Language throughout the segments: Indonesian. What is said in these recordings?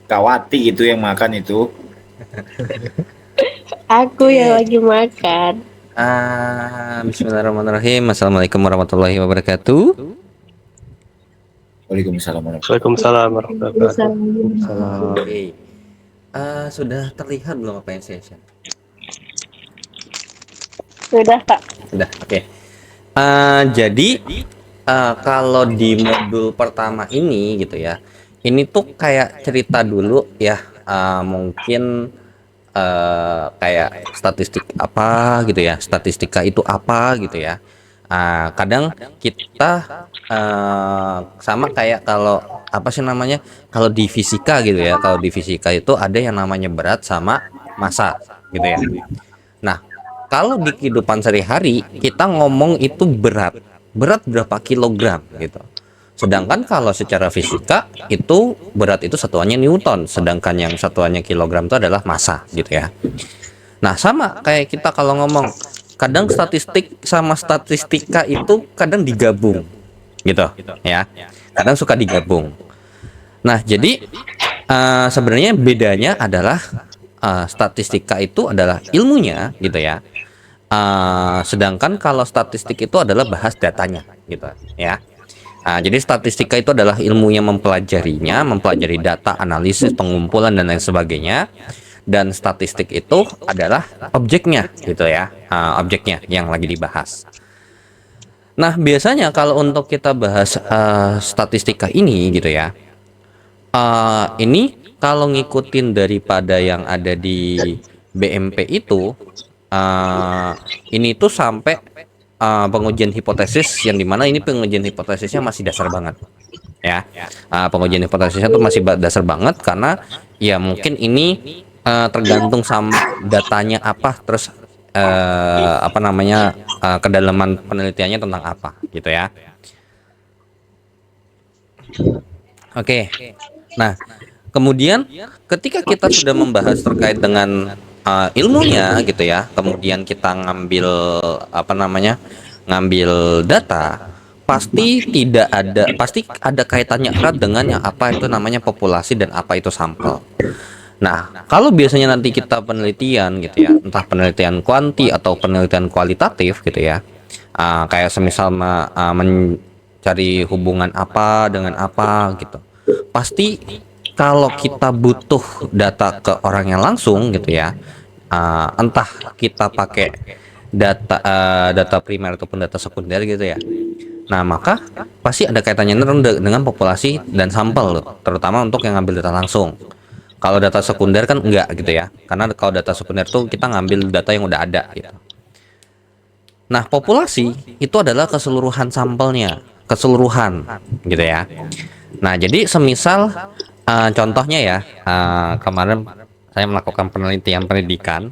Kak Wati itu yang makan itu. Aku yang lagi makan. Bismillahirrahmanirrahim. Assalamualaikum warahmatullahi wabarakatuh. Waalaikumsalam warahmatullahi Waalaikumsalam warahmatullahi wabarakatuh. Oke. Sudah terlihat belum apa yang saya share? Sudah, Kak. Sudah. Oke. Jadi kalau di modul pertama ini gitu ya, ini tuh kayak cerita dulu ya, mungkin kayak statistik apa gitu ya, statistika itu apa gitu ya. Kadang kita sama kayak kalau apa sih namanya, kalau di fisika gitu ya, kalau di fisika itu ada yang namanya berat sama massa gitu ya. Nah, kalau di kehidupan sehari-hari kita ngomong itu berat berapa kilogram gitu. Sedangkan kalau secara fisika itu berat itu satuannya Newton, sedangkan yang satuannya kilogram itu adalah massa gitu ya. Nah, sama kayak kita kalau ngomong, kadang statistik sama statistika itu kadang digabung gitu ya. Kadang suka digabung. Nah, jadi sebenarnya bedanya adalah statistika itu adalah ilmunya gitu ya. Sedangkan kalau statistik itu adalah bahas datanya gitu ya. Jadi statistika itu adalah ilmu yang mempelajarinya, mempelajari data, analisis, pengumpulan dan lain sebagainya. Dan statistik itu adalah objeknya gitu ya, objeknya yang lagi dibahas. Nah, biasanya kalau untuk kita bahas statistika ini gitu ya, ini kalau ngikutin daripada yang ada di BMP itu, ini tuh sampai pengujian hipotesis, yang dimana ini pengujian hipotesisnya masih dasar banget ya. Pengujian hipotesisnya tuh masih dasar banget karena ya mungkin ini tergantung sama datanya apa, terus apa namanya, kedalaman penelitiannya tentang apa gitu ya. Oke. Nah, kemudian ketika kita sudah membahas terkait dengan ilmunya gitu ya, kemudian kita ngambil apa namanya, ngambil data, pasti ada kaitannya erat dengan yang apa itu namanya populasi dan apa itu sampel. Nah, kalau biasanya nanti kita penelitian gitu ya, entah penelitian kuanti atau penelitian kualitatif gitu ya, kayak semisal mencari hubungan apa dengan apa gitu, pasti kalau kita butuh data ke orangnya langsung gitu ya, entah kita pakai data primer ataupun data sekunder gitu ya. Nah, maka pasti ada kaitannya dengan populasi dan sampel, terutama untuk yang ngambil data langsung. Kalau data sekunder kan enggak gitu ya, karena kalau data sekunder tuh kita ngambil data yang udah ada gitu. Nah, populasi itu adalah keseluruhan sampelnya, keseluruhan gitu ya. Nah, jadi semisal contohnya ya, kemarin saya melakukan penelitian pendidikan.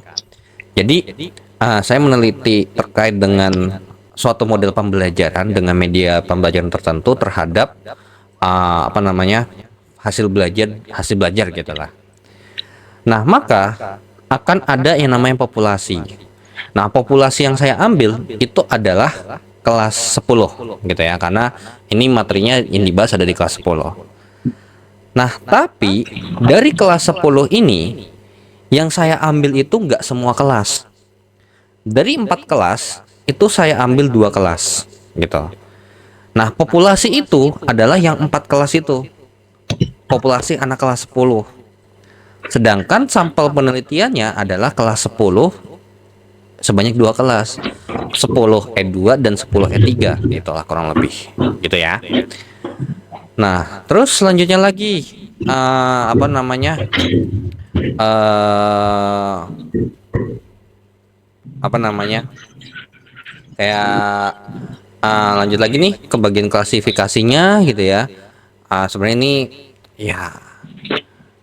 Jadi saya meneliti terkait dengan suatu model pembelajaran dengan media pembelajaran tertentu terhadap apa namanya, hasil belajar gitulah. Nah, maka akan ada yang namanya populasi. Nah, populasi yang saya ambil itu adalah kelas 10 gitu ya, karena ini materinya yang dibahas ada di kelas 10. Nah, tapi dari kelas 10 ini yang saya ambil itu nggak semua kelas. Dari 4 kelas itu saya ambil 2 kelas gitu. Nah, populasi itu adalah yang 4 kelas itu. Populasi anak kelas 10. Sedangkan sampel penelitiannya adalah kelas 10 sebanyak 2 kelas. 10 E2 dan 10 E3, itulah kurang lebih gitu ya. Nah, terus selanjutnya lagi apa namanya? Apa namanya? Kayak lanjut lagi nih ke bagian klasifikasinya gitu ya. Sebenarnya ini ya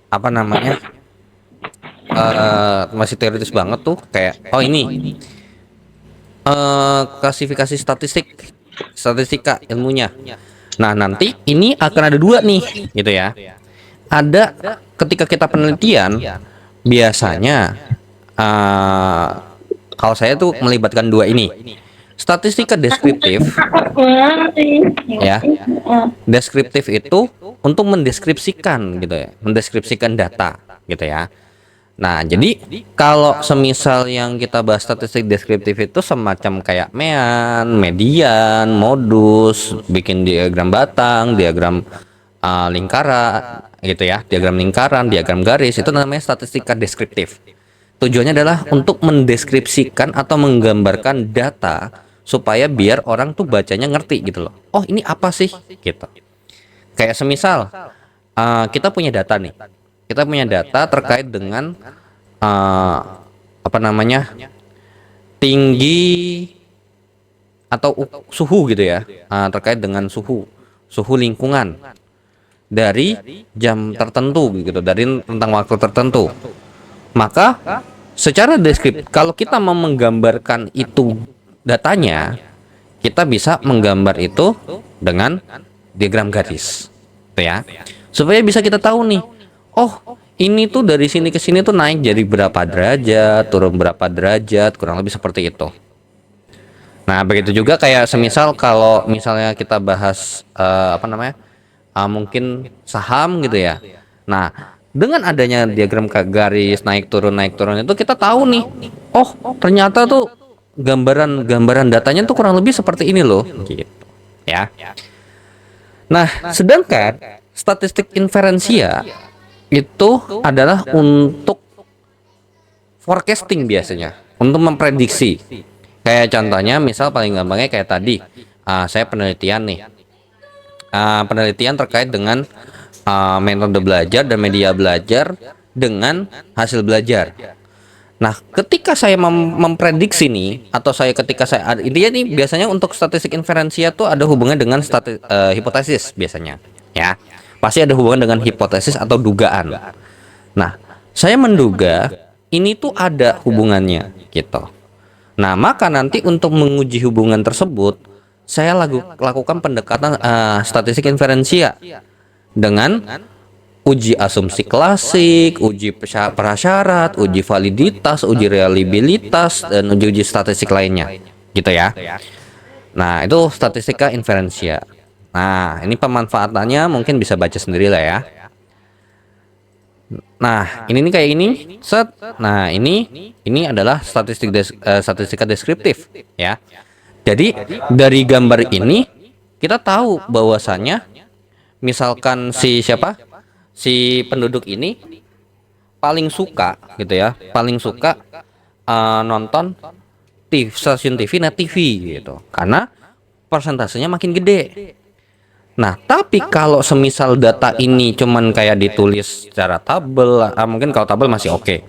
apa namanya, masih teoritis banget tuh, kayak ini klasifikasi statistika ilmunya. Nah, nanti ini akan ada 2 nih gitu ya. Ada ketika kita penelitian biasanya kalau saya tuh melibatkan 2 ini. Statistika deskriptif ya. Deskriptif itu untuk mendeskripsikan gitu ya, mendeskripsikan data gitu ya. Nah, jadi kalau semisal yang kita bahas statistik deskriptif itu semacam kayak mean, median, modus, bikin diagram batang, diagram lingkaran gitu ya, diagram lingkaran, diagram garis, itu namanya statistika deskriptif. Tujuannya adalah untuk mendeskripsikan atau menggambarkan data supaya biar orang tuh bacanya ngerti gitu loh. Oh, ini apa sih gitu. Kayak semisal kita punya data nih. Kita punya data terkait dengan apa namanya? Tinggi atau suhu gitu ya. Terkait dengan suhu lingkungan dari jam tertentu gitu, dari tentang waktu tertentu. Maka secara deskriptif kalau kita mau menggambarkan itu datanya, kita bisa menggambar itu dengan diagram garis, gitu ya, supaya bisa kita tahu nih, oh ini tuh dari sini ke sini tuh naik jadi berapa derajat, turun berapa derajat, kurang lebih seperti itu. Nah, begitu juga kayak semisal kalau misalnya kita bahas apa namanya, mungkin saham gitu ya. Nah, dengan adanya diagram garis naik turun itu kita tahu nih, oh ternyata tuh gambaran datanya tuh kurang lebih seperti ini loh, gitu ya. Nah, sedangkan statistik inferensia itu adalah untuk forecasting biasanya, untuk memprediksi. Kayak contohnya, misal paling gampangnya kayak tadi, saya penelitian nih, penelitian terkait dengan metode belajar dan media belajar dengan hasil belajar. Nah, ketika saya memprediksi nih, atau ketika saya intinya nih biasanya untuk statistik inferensia tuh ada hubungan dengan hipotesis biasanya, ya. Pasti ada hubungan dengan hipotesis atau dugaan. Nah, saya menduga ini tuh ada hubungannya gitu. Nah, maka nanti untuk menguji hubungan tersebut, saya lakukan pendekatan statistik inferensia dengan uji asumsi klasik, uji prasyarat, uji validitas, uji reliabilitas, dan uji statistik lainnya, gitu ya. Nah, itu statistika inferensia. Nah, ini pemanfaatannya mungkin bisa baca sendiri lah ya. Nah, ini nih kayak ini, set. Nah, ini adalah statistika deskriptif, ya. Jadi dari gambar ini kita tahu bahwasannya, misalkan si penduduk ini paling suka gitu ya, paling suka nonton stasiun TV Net TV gitu, karena persentasenya makin gede. Nah, tapi kalau semisal data ini cuman kayak ditulis secara tabel, mungkin kalau tabel masih oke.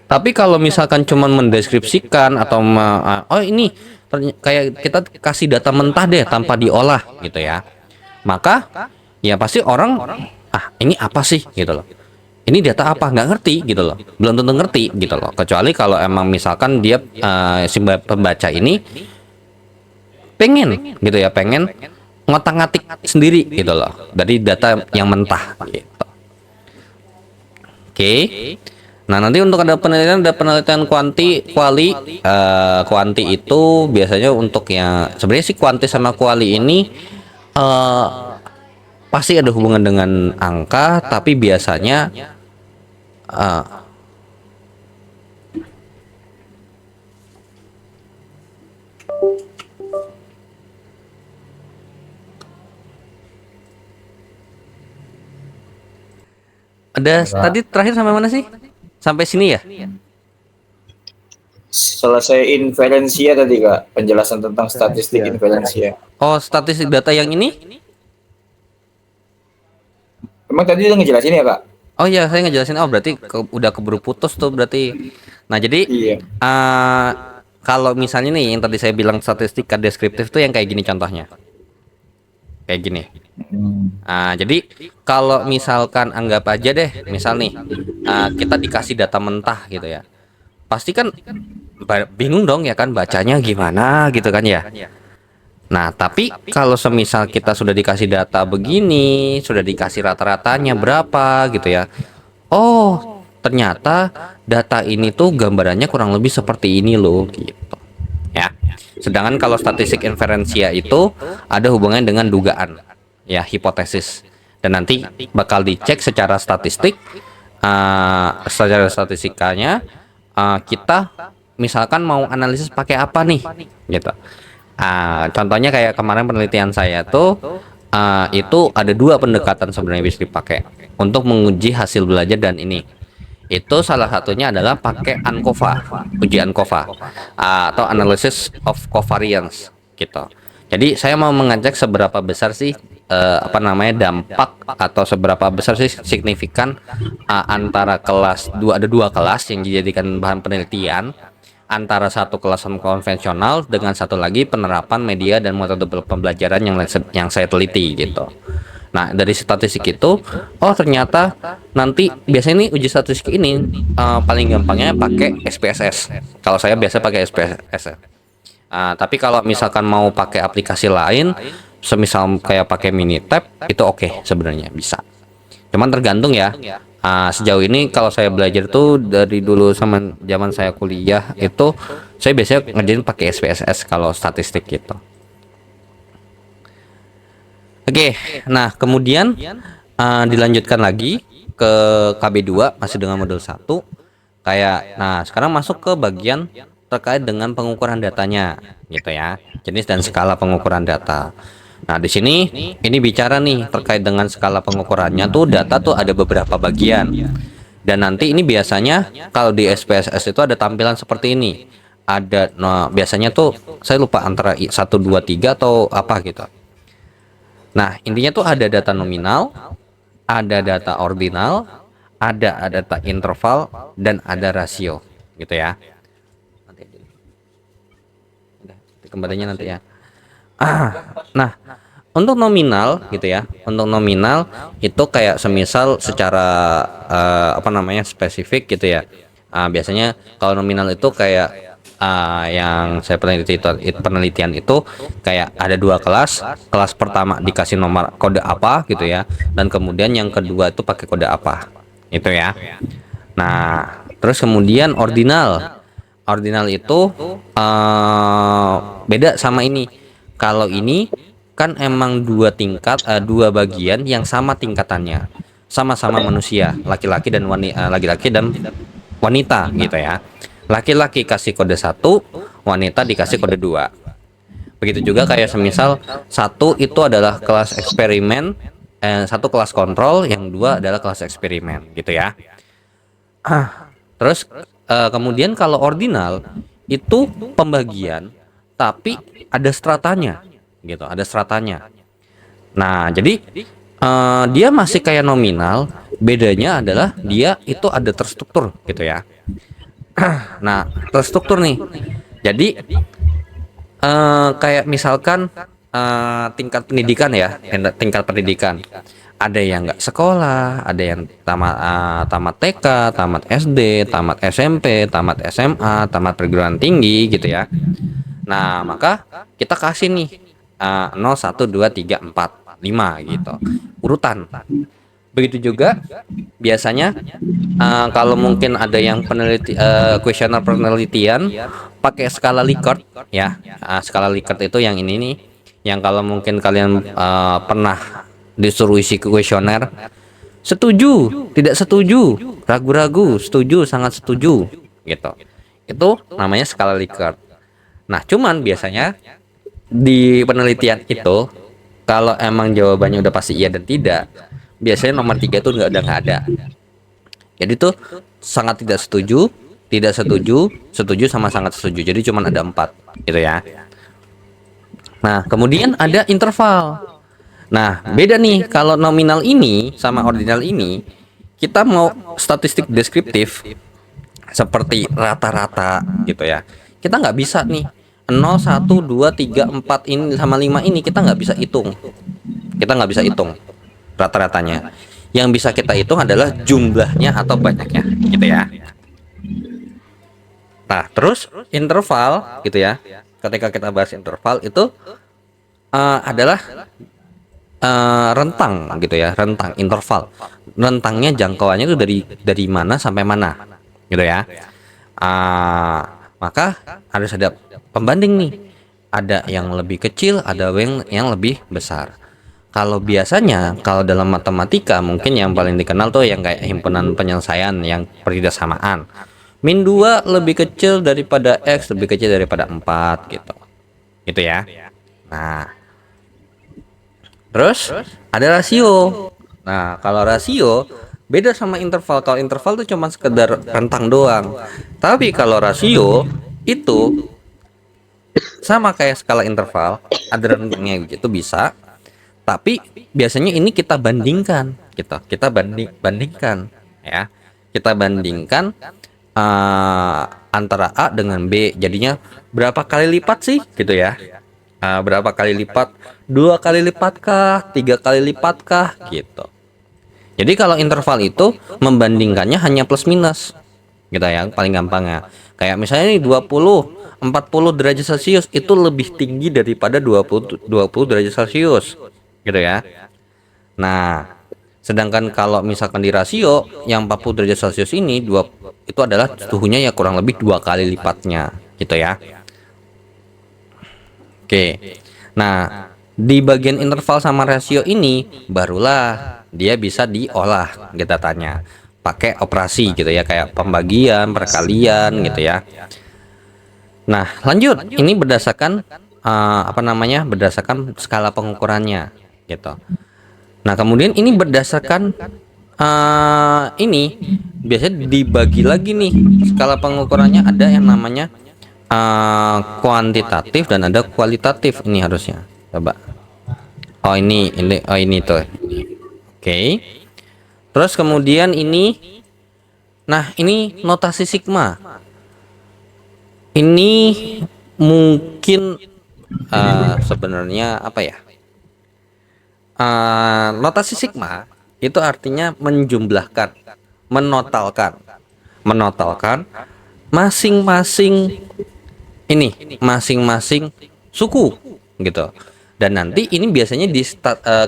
Tapi kalau misalkan cuman mendeskripsikan atau oh ini kayak kita kasih data mentah deh tanpa diolah gitu ya, maka ya pasti orang ini apa sih gitu loh, ini data apa, nggak ngerti gitu loh, belum tentu ngerti gitu loh, kecuali kalau emang misalkan dia si pembaca ini pengen gitu ya, pengen ngotak-ngatik sendiri gitu loh dari data yang mentah gitu. Oke. Nah, nanti untuk ada penelitian kuanti itu biasanya untuk yang sebenarnya sih kuanti sama kuali ini pasti ada hubungan dengan angka, tapi biasanya tadi terakhir sampai mana sih? Sampai sini ya? Selesai inferensia tadi Kak, penjelasan tentang statistik inferensia. Oh, statistik data yang ini? Emang tadi udah ngejelasin ya Kak? Oh iya, saya ngejelasin. Oh, berarti udah keburu putus tuh berarti. Nah, jadi Iya. kalau misalnya nih yang tadi saya bilang statistika deskriptif tuh yang kayak gini contohnya. Kayak gini. Jadi kalau misalkan anggap aja deh, misal nih kita dikasih data mentah gitu ya, pasti kan bingung dong ya kan, bacanya gimana gitu kan ya. Nah, tapi kalau semisal kita sudah dikasih data begini, sudah dikasih rata-ratanya berapa gitu ya, oh ternyata data ini tuh gambarannya kurang lebih seperti ini loh gitu ya. Sedangkan kalau statistik inferensia itu ada hubungannya dengan dugaan ya, hipotesis. Dan nanti bakal dicek secara statistik, secara statistikanya, kita misalkan mau analisis pakai apa nih, gitu. Contohnya kayak kemarin penelitian saya tuh, itu ada dua pendekatan sebenarnya bisa dipakai untuk menguji hasil belajar, dan ini itu salah satunya adalah pakai ANCOVA, uji ANCOVA, atau analysis of covariance gitu. Jadi saya mau mengajak seberapa besar sih dampak, atau seberapa besar sih signifikan antara kelas dua, ada dua kelas yang dijadikan bahan penelitian, antara satu kelas konvensional dengan satu lagi penerapan media dan metode pembelajaran yang saya teliti gitu. Nah, dari statistik itu, oh ternyata nanti biasanya nih uji statistik ini paling gampangnya pakai SPSS. Kalau saya biasa pakai SPSS. Tapi kalau misalkan mau pakai aplikasi lain, semisal kayak pakai Minitab, itu oke sebenarnya bisa. Cuman tergantung ya. Sejauh ini kalau saya belajar tuh dari dulu sama zaman saya kuliah itu, saya biasanya ngerjain pakai SPSS kalau statistik gitu. Oke, nah kemudian dilanjutkan lagi ke KB2 masih dengan modul 1. Nah sekarang masuk ke bagian terkait dengan pengukuran datanya gitu ya. Jenis dan skala pengukuran data. Nah, di sini ini bicara nih terkait dengan skala pengukurannya tuh, data tuh ada beberapa bagian. Dan nanti ini biasanya kalau di SPSS itu ada tampilan seperti ini. Biasanya tuh saya lupa antara 1 2 3 atau apa gitu. Nah, intinya tuh ada data nominal, ada data ordinal, ada data interval, dan ada rasio, gitu ya. Kembalinya nanti ya. Nah, untuk nominal, gitu ya. Untuk nominal itu kayak semisal secara spesifik, gitu ya. Biasanya kalau nominal itu kayak yang saya penelitian itu kayak ada dua kelas. Kelas pertama dikasih nomor kode apa gitu ya, dan kemudian yang kedua itu pakai kode apa itu ya. Nah, terus kemudian ordinal itu beda sama ini. Kalau ini kan emang dua bagian yang sama tingkatannya, sama-sama manusia, laki-laki dan wanita gitu ya. Laki-laki kasih kode 1, wanita dikasih kode 2. Begitu juga kayak semisal 1 itu adalah kelas eksperimen, 1 kelas kontrol, yang 2 adalah kelas eksperimen gitu ya. Terus kemudian kalau ordinal itu pembagian tapi ada stratanya gitu, ada stratanya. Nah, jadi dia masih kayak nominal, bedanya adalah dia itu ada terstruktur gitu ya. Nah, terstruktur nih. Jadi kayak misalkan tingkat pendidikan ya, tingkat pendidikan. Ada yang nggak sekolah, ada yang tamat TK, tamat SD, tamat SMP, tamat SMA, tamat perguruan tinggi gitu ya. Nah, maka kita kasih nih 0, 1, 2, 3, 4, 5 gitu, urutan. Begitu juga biasanya kalau mungkin ada yang kuesioner penelitian pakai skala Likert ya. Skala Likert itu yang ini nih, yang kalau mungkin kalian pernah disuruh isi kuesioner, setuju, tidak setuju, ragu-ragu, setuju, sangat setuju gitu. Itu namanya skala Likert. Nah, cuman biasanya di penelitian itu kalau emang jawabannya udah pasti iya dan tidak, biasanya nomor 3 tuh nggak ada. Jadi tuh sangat tidak setuju, tidak setuju, setuju sama sangat setuju. Jadi cuman ada 4 gitu ya. Nah, kemudian ada interval. Nah, beda nih kalau nominal ini sama ordinal ini, kita mau statistik deskriptif seperti rata-rata gitu ya. Kita nggak bisa nih 0, 1, 2, 3, 4 ini sama 5 ini kita nggak bisa hitung. Kita nggak bisa hitung rata-ratanya. Yang bisa kita hitung adalah jumlahnya atau banyaknya gitu ya. Nah, terus interval gitu ya. Ketika kita bahas interval itu adalah rentang gitu ya, rentang interval. Rentangnya jangkauannya itu dari mana sampai mana gitu ya. Maka harus ada pembanding nih. Ada yang lebih kecil, ada yang lebih besar. Kalau biasanya, kalau dalam matematika mungkin yang paling dikenal tuh yang kayak himpunan penyelesaian yang persamaan. Min 2 lebih kecil daripada X, lebih kecil daripada 4 gitu. Gitu ya. Nah, terus ada rasio. Nah, kalau rasio beda sama interval. Kalau interval tuh cuma sekedar rentang doang. Tapi kalau rasio itu sama kayak skala interval, ada rentangnya gitu bisa. Tapi biasanya ini kita bandingkan, gitu. Kita bandingkan, ya. Kita bandingkan antara A dengan B. Jadinya berapa kali lipat sih, gitu ya? Berapa kali lipat? 2 kali lipat kah? 3 kali lipat kah? Gitu. Jadi kalau interval itu membandingkannya hanya plus minus, gitu ya. Paling gampangnya. Kayak misalnya ini 40 derajat Celcius itu lebih tinggi daripada 20 derajat Celcius. Gitu ya. Nah, sedangkan kalau misalkan di rasio yang 40 derajat Celcius ini itu adalah suhunya ya kurang lebih 2 kali lipatnya, gitu ya. Oke. Nah, di bagian interval sama rasio ini barulah dia bisa diolah datanya pakai operasi gitu ya, kayak pembagian, perkalian gitu ya. Nah, lanjut. Ini berdasarkan berdasarkan skala pengukurannya gitu. Nah, kemudian ini berdasarkan ini biasanya dibagi lagi nih skala pengukurannya, ada yang namanya kuantitatif dan ada kualitatif. Ini harusnya coba. Ini tuh. Oke. Terus kemudian ini, nah ini notasi sigma. Ini mungkin sebenarnya apa ya? Notasi sigma itu artinya menjumlahkan, menotalkan masing-masing masing-masing suku gitu. Dan nanti ini biasanya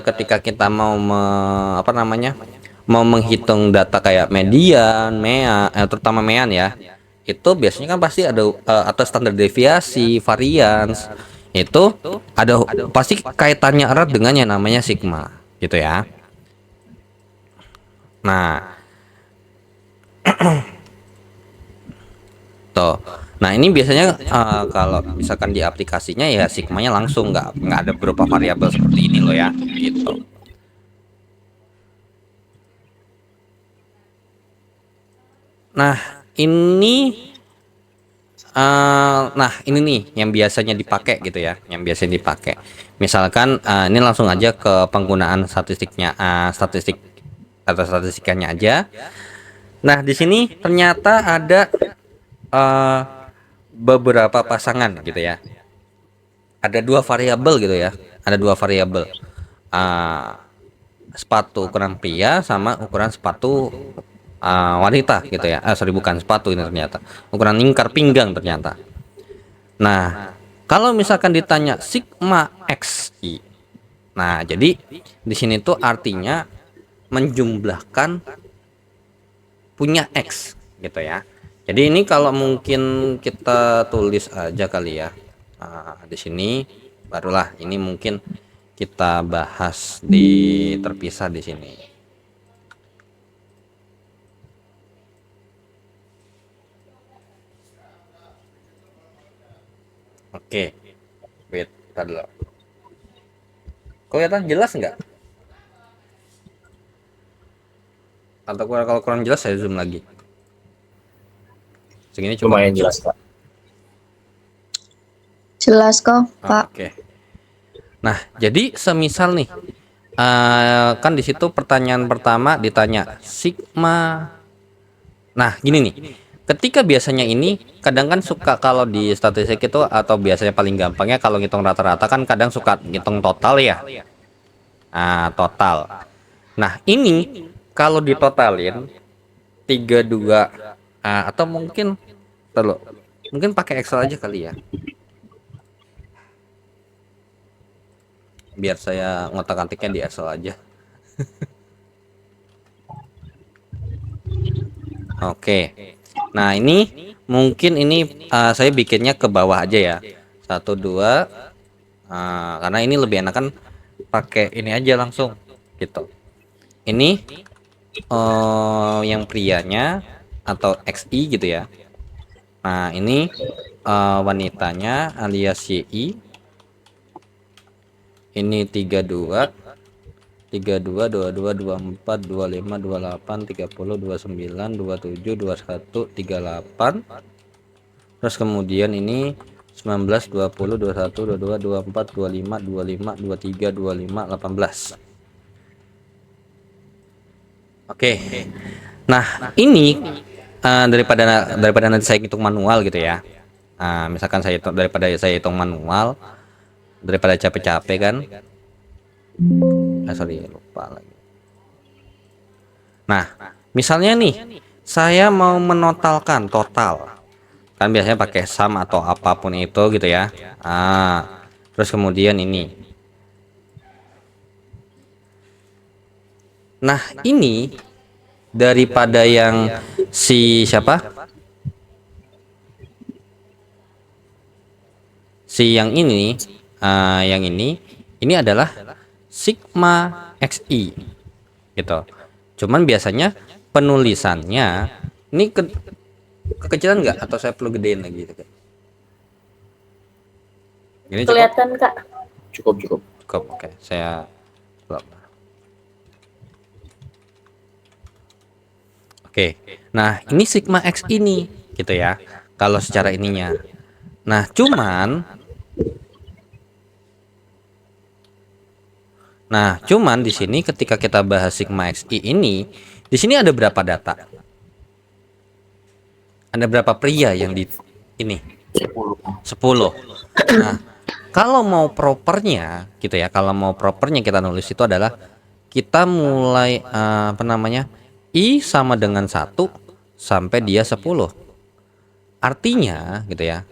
ketika kita mau mau menghitung data kayak median, terutama mean ya. Itu biasanya kan pasti ada atau standar deviasi, varians. Itu ada pasti kaitannya erat dengan yang namanya sigma gitu ya. Nah, tuh. Nah, ini biasanya kalau misalkan di aplikasinya ya sigmanya langsung, nggak ada beberapa variabel seperti ini loh ya, gitu. Nah, ini ini nih yang biasanya dipakai gitu ya, yang biasanya dipakai. Misalkan ini langsung aja ke penggunaan statistiknya, statistik atau statistikanya aja. Nah, di sini ternyata ada beberapa pasangan gitu ya. Ada 2 variabel gitu ya. Ada 2 variabel. Sepatu ukuran pria sama ukuran sepatu wanita gitu ya. Bukan sepatu ini ternyata. Ukuran lingkar pinggang ternyata. Nah, kalau misalkan ditanya sigma xi. Nah, jadi di sini tuh artinya menjumlahkan punya x gitu ya. Jadi ini kalau mungkin kita tulis aja kali ya. Di sini barulah ini mungkin kita bahas di terpisah di sini. Oke, wait, tar dulu. Kelihatan jelas nggak? Atau kalau kurang jelas saya zoom lagi. Segini coba. Lumayan jelas, Pak. Jelas kok, Pak. Oke. Nah, jadi semisal nih, kan di situ pertanyaan pertama ditanya sigma. Nah, gini nih. Ketika biasanya ini kadang kan suka kalau di statistik itu, atau biasanya paling gampangnya kalau ngitung rata-rata kan kadang suka ngitung total ya. Total. Nah, ini kalau ditotalin 32 atau mungkin pakai Excel aja kali ya. Biar saya ngotak-atiknya di Excel aja. Oke. Nah, ini mungkin saya bikinnya ke bawah aja ya. 1 2 karena ini lebih enak kan pakai ini aja langsung gitu. Ini yang prianya atau XI gitu ya. Nah, ini wanitanya alias YI. Ini 32 32 22 24 25 28 30 29 27 21 38. Terus kemudian ini 19 20 21 22 24 25 25 23 25 18. Oke. Nah, ini daripada nanti saya hitung manual gitu ya. Nah, misalkan daripada saya hitung manual, daripada capek-capek kan. Sorry, lupa lagi. Nah, misalnya nih, saya mau menotalkan total. Kan biasanya pakai sum atau apapun itu gitu ya. Terus kemudian ini. Nah, ini daripada yang siapa? Yang ini adalah sigma xi gitu. Cuman biasanya penulisannya ini kekecilan nggak atau saya perlu gedein lagi gitu. Ini Kelihatan Kak. Cukup. Oke, saya plug. Oke. Nah, ini sigma x ini gitu ya. Kalau secara ininya. Nah, cuman di sini ketika kita bahas sigma xi ini, di sini ada berapa data? Ada berapa pria yang di ini? 10. Nah, kalau mau propernya gitu ya, kalau mau propernya kita nulis itu adalah kita mulai I sama dengan 1 sampai dia 10. Artinya gitu ya.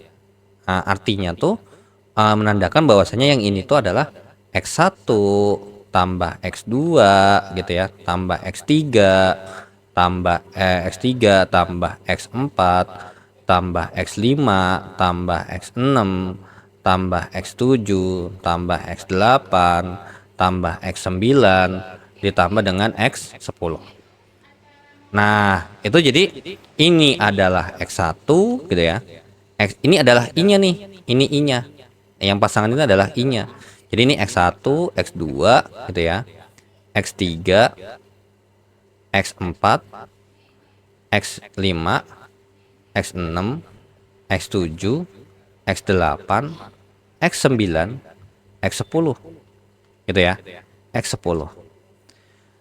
Artinya tuh menandakan bahwasanya yang ini tuh adalah X1 tambah X2 gitu ya, tambah X3 tambah X3 tambah X4 tambah X5 tambah X6 tambah X7 tambah X8 tambah X9 ditambah dengan X10. Nah, itu jadi ini adalah X1 gitu ya. Ini adalah I-nya nih. Ini I-nya. Yang pasangan ini adalah I-nya. Jadi ini X1, X2 gitu ya. X3, X4, X5, X6, X7, X8, X9, X10. Gitu ya. X10.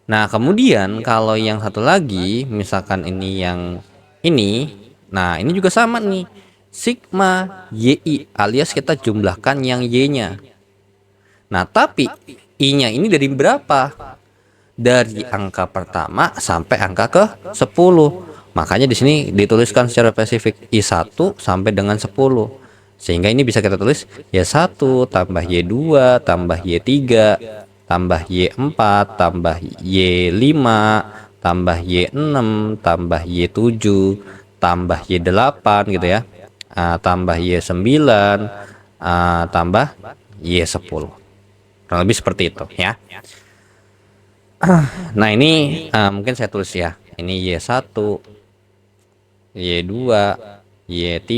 Nah, kemudian kalau yang satu lagi, misalkan ini yang ini, nah ini juga sama nih. Sigma YI alias kita jumlahkan yang Y-nya. Nah, tapi I-nya ini dari berapa? Dari angka pertama sampai angka ke 10. Makanya di sini dituliskan secara spesifik I1 sampai dengan 10. Sehingga ini bisa kita tulis Y1 tambah Y2 tambah Y3 tambah Y4 tambah Y5 tambah Y6 tambah Y7 tambah Y8 gitu ya. Tambah Y9 tambah Y10. Kurang lebih seperti itu ya. Nah, ini mungkin saya tulis ya. Ini Y1, Y2, Y3,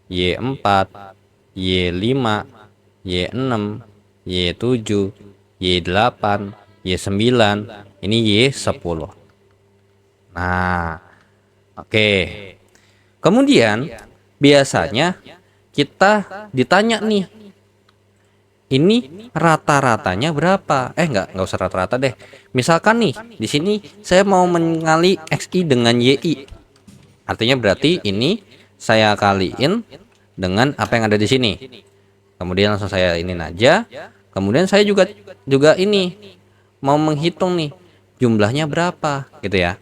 Y4, Y5, Y6, Y7, Y8, Y9, ini Y10. Nah, oke. Kemudian biasanya kita ditanya nih, ini rata-ratanya berapa? Nggak usah rata-rata deh. Misalkan nih, di sini saya mau mengali XI dengan YI. Artinya berarti ini saya kaliin dengan apa yang ada di sini. Kemudian langsung saya ini aja. Kemudian saya juga ini mau menghitung nih jumlahnya berapa gitu ya.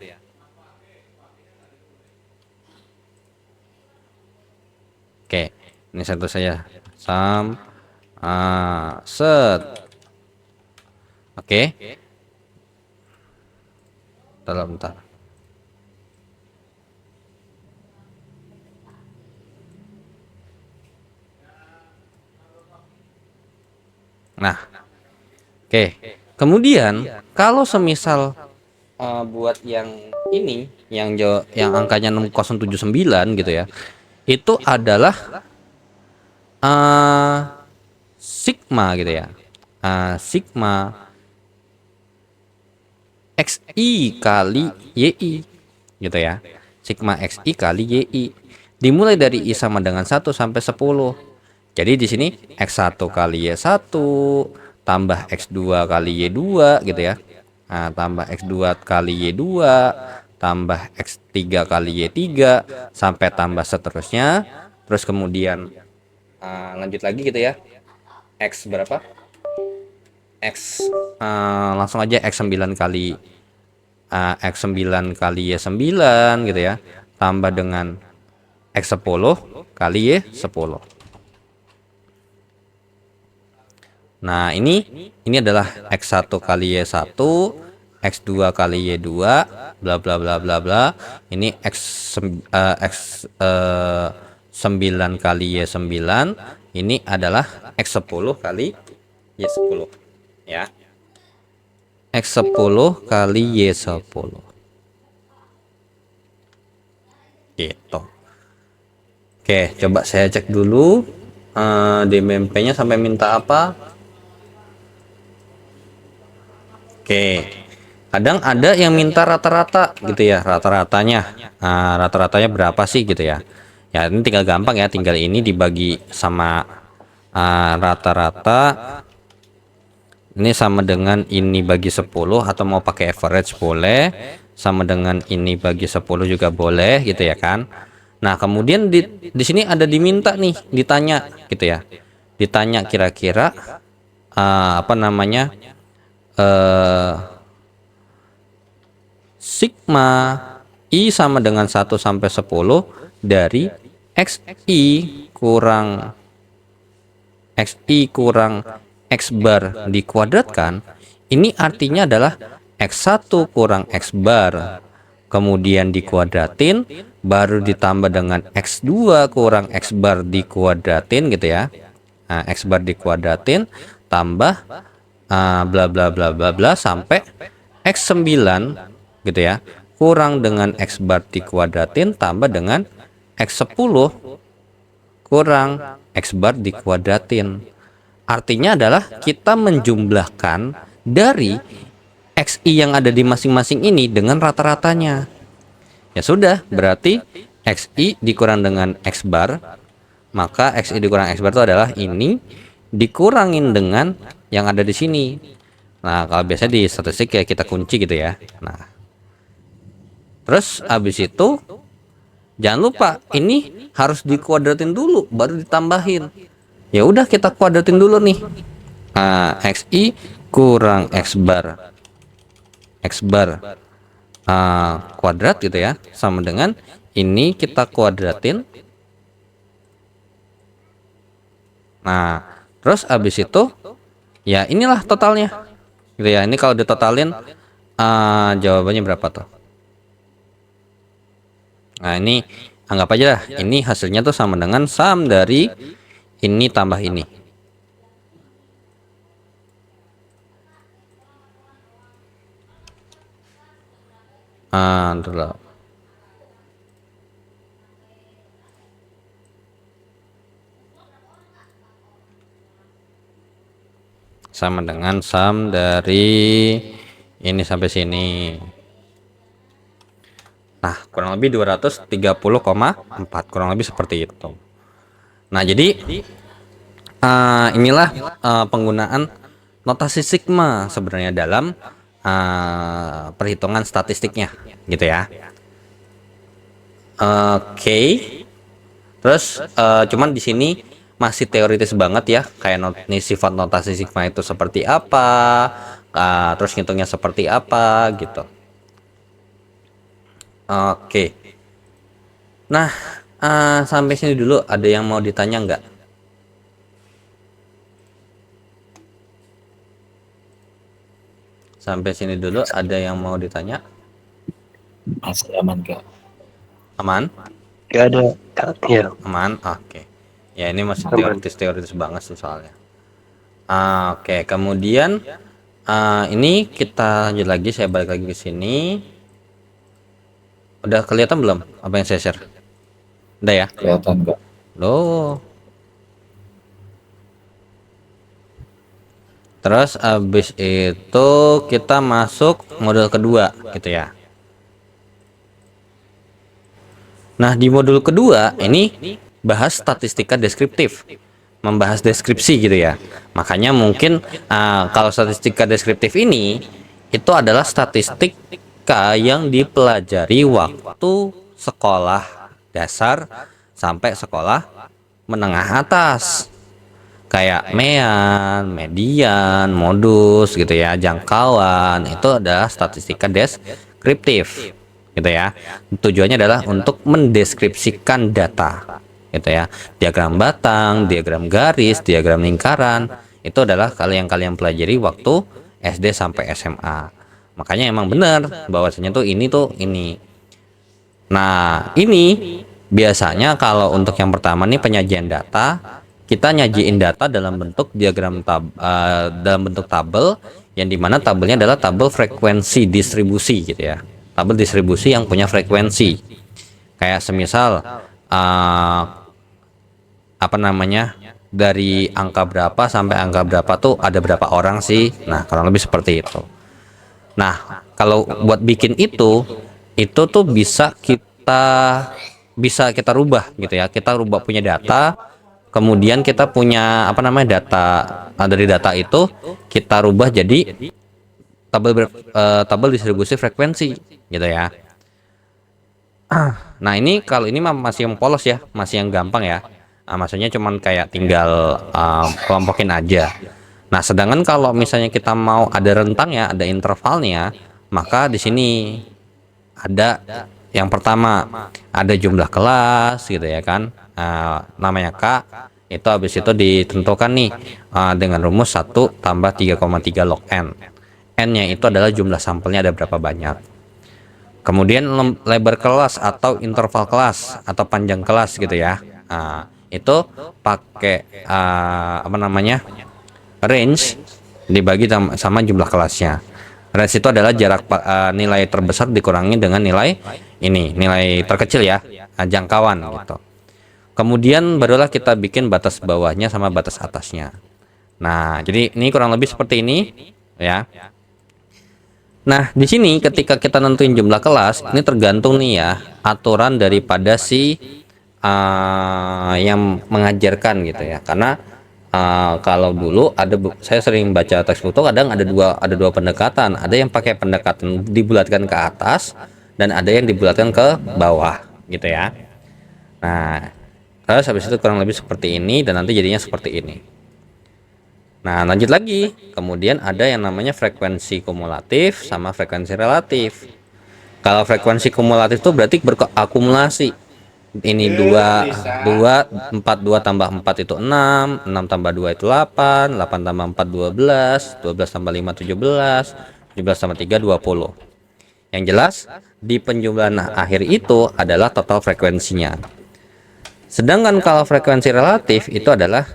Oke, ini satu saya sum set. Oke. Bentar. Oke. Kemudian kalau semisal buat yang ini yang angkanya 6079 gitu ya. Itu adalah sigma gitu ya. Sigma XI kali YI gitu ya. Sigma XI kali YI dimulai dari I sama dengan 1 sampai 10. Jadi di sini X1 kali Y1 tambah X2 kali Y2 gitu ya. Nah, tambah X2 kali Y2 tambah X3 kali Y3 sampai tambah seterusnya. Terus kemudian lanjut lagi gitu ya. X berapa? X langsung aja X9 kali X9 kali Y9 gitu ya. Tambah dengan X10 kali Y10. Nah, ini adalah X1 kali Y1, X2 kali Y2, bla bla bla bla bla. Ini X9 kali Y9, ini adalah X10 kali Y10 ya. X10 kali Y10. Gitu. Oke, coba saya cek dulu DMP-nya sampai minta apa. Oke, kadang ada yang minta rata-rata gitu ya, rata-ratanya. Nah, rata-ratanya berapa sih gitu ya? Ya ini tinggal gampang ya, tinggal ini dibagi sama rata-rata. Ini sama dengan ini bagi 10 atau mau pakai average boleh. Sama dengan ini bagi 10 juga boleh gitu ya kan. Nah, kemudian di sini ada diminta nih, ditanya gitu ya. Ditanya kira-kira apa namanya? Sigma I sama dengan 1 sampai 10 dari XI kurang X bar dikuadratkan. Ini artinya adalah X1 kurang X bar kemudian dikuadratin baru ditambah dengan X2 kurang X bar dikuadratin gitu ya. Nah, X bar dikuadratin tambah bla bla bla bla bla sampai X9 gitu ya kurang dengan X bar dikuadratin tambah dengan X10 kurang X bar dikuadratin. Artinya adalah kita menjumlahkan dari XI yang ada di masing-masing ini dengan rata-ratanya. Ya sudah, berarti XI dikurang dengan X bar, maka XI dikurang X bar itu adalah ini dikurangin dengan yang ada di sini. Nah, kalau biasa di statistik ya kita kunci gitu ya. Nah, terus habis itu jangan lupa ini harus dikuadratin dulu baru ditambahin. Ya udah kita kuadratin dulu nih. XI kurang X bar kuadrat gitu ya sama dengan ini kita kuadratin. Nah, terus habis itu ya inilah totalnya gitu ya. Ini kalau ditotalin jawabannya berapa tuh? Nah, ini anggap aja lah ini hasilnya tuh sama dengan sum dari ini tambah ini. Dulu. Sama dengan sum dari ini sampai sini. Nah, kurang lebih 230,4, kurang lebih seperti itu. Nah, jadi inilah penggunaan notasi sigma sebenarnya dalam perhitungan statistiknya gitu ya. Oke. Terus cuman di sini masih teoritis banget ya, kayak nih sifat notasi sigma itu seperti apa, terus ngitungnya seperti apa gitu. Oke. Nah, sampai sini dulu ada yang mau ditanya nggak? Sampai sini dulu ada yang mau ditanya? Masih aman kak? Aman? Gak ada. Ya. Aman. Oke. Ya ini masih Aman. teoritis banget sih soalnya. Oke, kemudian Ini kita lanjut lagi, saya balik lagi ke sini. Udah kelihatan belum apa yang saya share? Udah ya? Kelihatan nggak? Loh. Terus habis itu kita masuk modul kedua gitu ya. Nah, di modul kedua ini bahas statistika deskriptif, membahas deskripsi gitu ya. Makanya mungkin kalau statistika deskriptif ini itu adalah statistika yang dipelajari waktu sekolah dasar sampai sekolah menengah atas. Kayak mean, median, modus gitu ya, jangkauan, itu adalah statistika deskriptif gitu ya. Tujuannya adalah untuk mendeskripsikan data gitu ya. Diagram batang, diagram garis, diagram lingkaran, itu adalah yang kalian pelajari waktu SD sampai SMA. Makanya emang benar bahwasanya tuh ini. Nah, ini biasanya kalau untuk yang pertama nih penyajian data, kita nyajiin data dalam bentuk dalam bentuk tabel, yang dimana tabelnya adalah tabel frekuensi distribusi gitu ya, tabel distribusi yang punya frekuensi. Kayak semisal dari angka berapa sampai angka berapa tuh ada berapa orang sih. Nah, kurang lebih seperti itu. Nah, kalau buat bikin itu tuh bisa kita rubah gitu ya. Kita rubah punya data, kemudian kita punya data, dari data itu kita rubah jadi tabel distribusi frekuensi gitu ya. Nah, ini kalau ini masih yang polos ya, masih yang gampang ya. Maksudnya cuman kayak tinggal kelompokin aja. Nah, sedangkan kalau misalnya kita mau ada rentangnya, ada intervalnya, maka di sini ada yang pertama, ada jumlah kelas gitu ya kan. Namanya K, itu habis itu ditentukan nih dengan rumus 1 tambah 3,3 log N. N-nya itu adalah jumlah sampelnya ada berapa banyak. Kemudian lebar kelas atau interval kelas atau panjang kelas gitu ya. Itu pakai range dibagi sama jumlah kelasnya. Range itu adalah jarak nilai terbesar dikurangi dengan nilai terkecil ya, jangkauan gitu. Kemudian barulah kita bikin batas bawahnya sama batas atasnya. Nah, jadi ini kurang lebih seperti ini ya. Nah, di sini ketika kita nentuin jumlah kelas, ini tergantung nih ya aturan daripada si yang mengajarkan gitu ya. Karena kalau dulu saya sering baca teks buku, kadang ada dua pendekatan. Ada yang pakai pendekatan dibulatkan ke atas dan ada yang dibulatkan ke bawah gitu ya. Nah, terus habis itu kurang lebih seperti ini dan nanti jadinya seperti ini. Nah, lanjut lagi. Kemudian ada yang namanya frekuensi kumulatif sama frekuensi relatif. Kalau frekuensi kumulatif itu berarti berakumulasi. Ini 4 tambah 4 itu 6 tambah 2 itu 8 tambah 4 12 tambah 5 17 tambah 3 20. Yang jelas di penjumlahan akhir itu adalah total frekuensinya. Sedangkan kalau frekuensi relatif itu adalah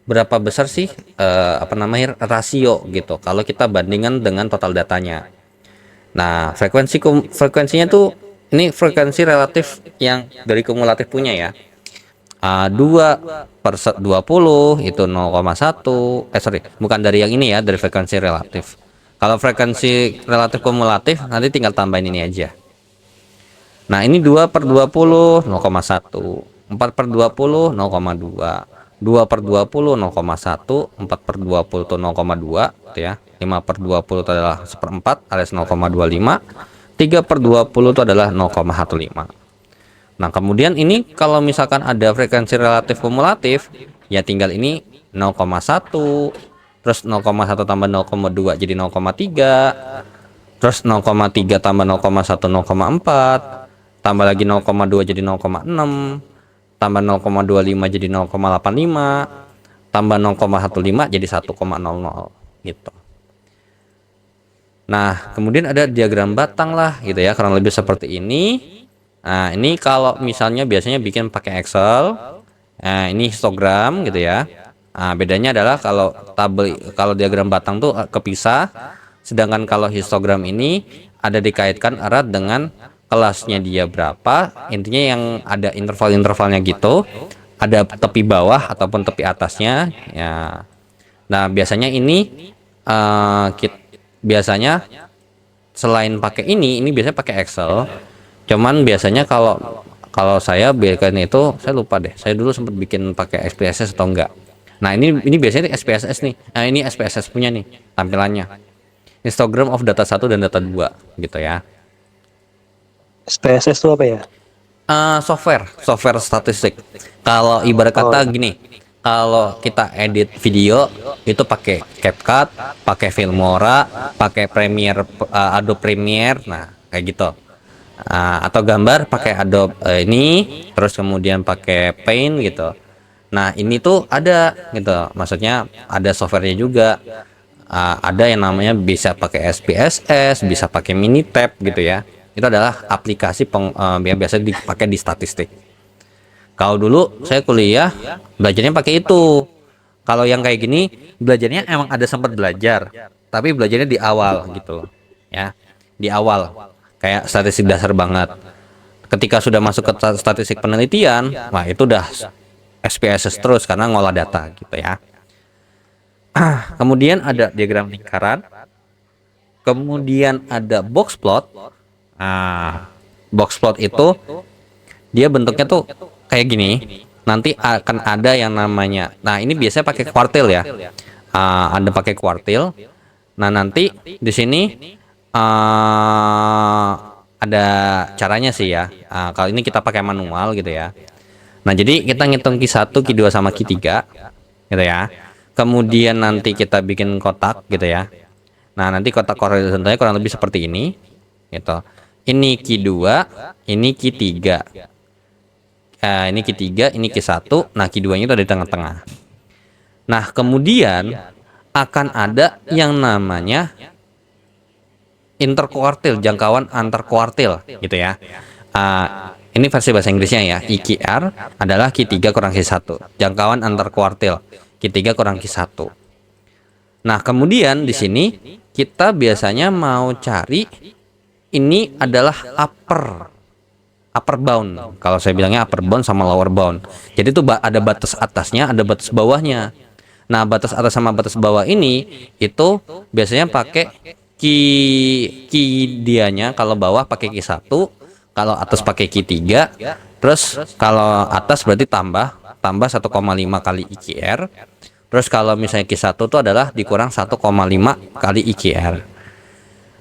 berapa besar sih rasio gitu kalau kita bandingkan dengan total datanya. Nah, frekuensinya tuh ini frekuensi relatif yang dari kumulatif punya ya. 2/20 itu 0,1. Bukan dari yang ini ya, dari frekuensi relatif. Kalau frekuensi relatif kumulatif nanti tinggal tambahin ini aja. Nah, ini 2/20 0,1, 4/20 0,2, 2/20 0,1, 4/20 itu 0,2 gitu ya. 5/20 itu adalah 1/4 alias 0,25, 3/20 itu adalah 0,15. Nah, kemudian ini kalau misalkan ada frekuensi relatif kumulatif, ya tinggal ini 0,1, terus 0,1 tambah 0,2 jadi 0,3, terus 0,3 tambah 0,1 0,4, tambah lagi 0,2 jadi 0,6, tambah 0,25 jadi 0,85, tambah 0,15 jadi 1,00 gitu. Nah, kemudian ada diagram batang lah gitu ya, kurang lebih seperti ini. Nah, ini kalau misalnya biasanya bikin pakai Excel. Nah, ini histogram gitu ya. Bedanya adalah kalau diagram batang tuh kepisah, sedangkan kalau histogram ini ada dikaitkan erat dengan kelasnya dia berapa, intinya yang ada interval-intervalnya gitu, ada tepi bawah ataupun tepi atasnya ya. Nah, biasanya ini biasanya selain pakai ini biasanya pakai Excel. Cuman biasanya kalau saya biarkan itu, saya lupa deh. Saya dulu sempat bikin pakai SPSS atau enggak. Nah, ini biasanya SPSS nih. Nah, ini SPSS punya nih tampilannya. Histogram of data 1 dan data 2 gitu ya. SPSS itu apa ya? Software statistik. Kalau ibarat kata gini, kalau kita edit video itu pakai CapCut, pakai Filmora, pakai Adobe Premiere, nah kayak gitu. Atau gambar pakai Adobe ini, terus kemudian pakai Paint gitu. Nah, ini tuh ada gitu, maksudnya ada softwarenya juga. Ada yang namanya bisa pakai SPSS, bisa pakai Minitab gitu ya. Itu adalah aplikasi yang biasa dipakai di statistik. Kalau dulu saya kuliah belajarnya pakai itu. Kalau yang kayak gini belajarnya emang ada sempat belajar, tapi belajarnya di awal gitu ya, di awal kayak statistik dasar banget. Ketika sudah masuk ke statistik penelitian, wah itu udah SPSS terus karena ngolah data gitu ya. Kemudian ada diagram lingkaran, kemudian ada box plot. Box plot itu dia bentuknya tuh kayak gini. Nanti akan ada yang namanya, nah ini biasanya pakai kuartil ya. Ada pakai kuartil. Nah, nanti di sini ada caranya sih ya. Kalau ini kita pakai manual gitu ya. Nah, jadi kita ngitung Q1, Q2 sama Q3 gitu ya. Kemudian nanti kita bikin kotak gitu ya. Nah, nanti kotak horizontalnya kurang lebih seperti ini gitu. Ini Q2, ini Q3. Ini Q3, ini Q1. Nah, Q2-nya itu ada di tengah-tengah. Nah, kemudian akan ada yang namanya interkuartil, jangkauan antar kuartil gitu ya. Ini versi bahasa Inggrisnya ya. IQR adalah Q3 kurang Q1, jangkauan antar kuartil Q3 kurang Q1. Nah, kemudian di sini kita biasanya mau cari ini adalah upper bound. Kalau saya bilangnya upper bound sama lower bound. Jadi itu ada batas atasnya, ada batas bawahnya. Nah, batas atas sama batas bawah ini itu biasanya pakai dianya, kalau bawah pakai Q1, kalau atas pakai Q3, terus kalau atas berarti tambah 1,5 kali IQR. Terus kalau misalnya Q1 itu adalah dikurang 1,5 kali IQR.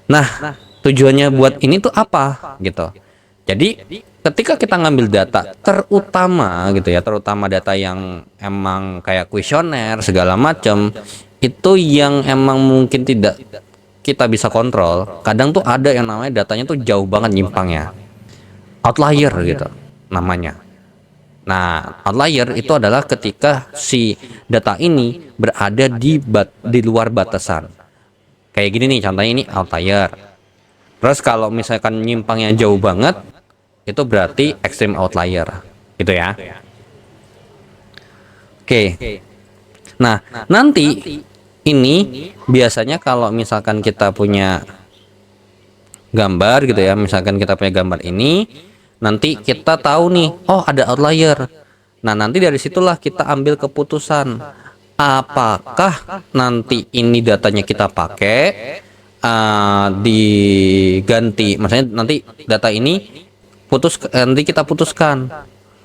Nah, tujuannya buat ini tuh apa gitu. Jadi ketika kita ngambil data terutama gitu ya, terutama data yang emang kayak kuesioner segala macam, itu yang emang mungkin tidak kita bisa kontrol. Kadang tuh ada yang namanya datanya tuh jauh banget nyimpangnya. Outlier gitu namanya. Nah, outlier itu adalah ketika si data ini berada di luar batasan. Kayak gini nih, contohnya ini outlier. Terus kalau misalkan nyimpangnya jauh banget, itu berarti extreme outlier, gitu ya. Oke. Nah, nanti ini biasanya kalau misalkan kita punya gambar gitu ya, misalkan kita punya gambar ini, nanti kita tahu nih, oh ada outlier. Nah, nanti dari situlah kita ambil keputusan apakah nanti ini datanya kita pakai diganti, maksudnya nanti data ini nanti kita putuskan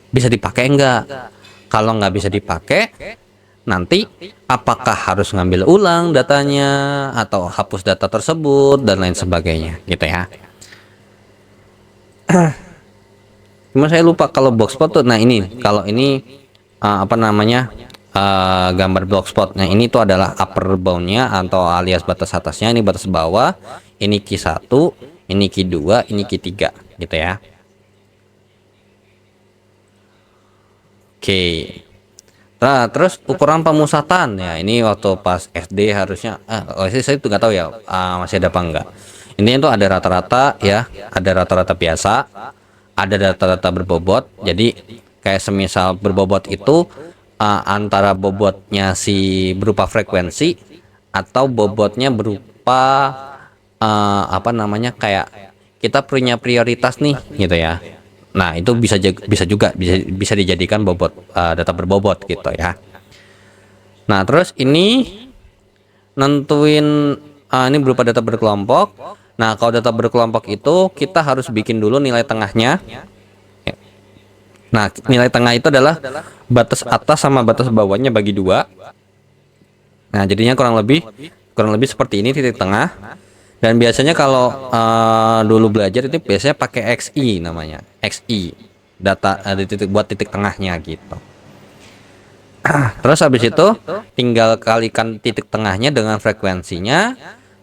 bisa dipakai enggak. Kalau nggak bisa dipakai, nanti apakah harus ngambil ulang datanya atau hapus data tersebut dan lain sebagainya gitu ya. Cuma saya lupa kalau boxplot tuh. Nah, ini kalau ini gambar boxplot. Nah, ini tuh adalah upper boundnya atau alias batas atasnya, ini batas bawah, ini Q1, ini Q2, ini Q3 gitu ya. Oke. Nah, terus ukuran pemusatan ya, ini waktu pas SD harusnya saya tuh nggak tahu ya masih ada apa enggak. Ini tuh ada rata-rata ya, ada rata-rata biasa, ada rata-rata berbobot. Jadi kayak semisal berbobot itu antara bobotnya si berupa frekuensi atau bobotnya berupa apa namanya, kayak kita punya prioritas nih gitu ya. Nah, itu bisa dijadikan bobot, data berbobot gitu ya. Nah, terus ini nentuin, ini berupa data berkelompok. Nah, kalau data berkelompok itu kita harus bikin dulu nilai tengahnya. Nah, nilai tengah itu adalah batas atas sama batas bawahnya bagi 2. Nah, jadinya kurang lebih seperti ini titik tengah. Dan biasanya kalau dulu belajar itu biasanya pakai XI namanya. XI data buat titik tengahnya gitu. Terus habis itu tinggal kalikan titik tengahnya dengan frekuensinya,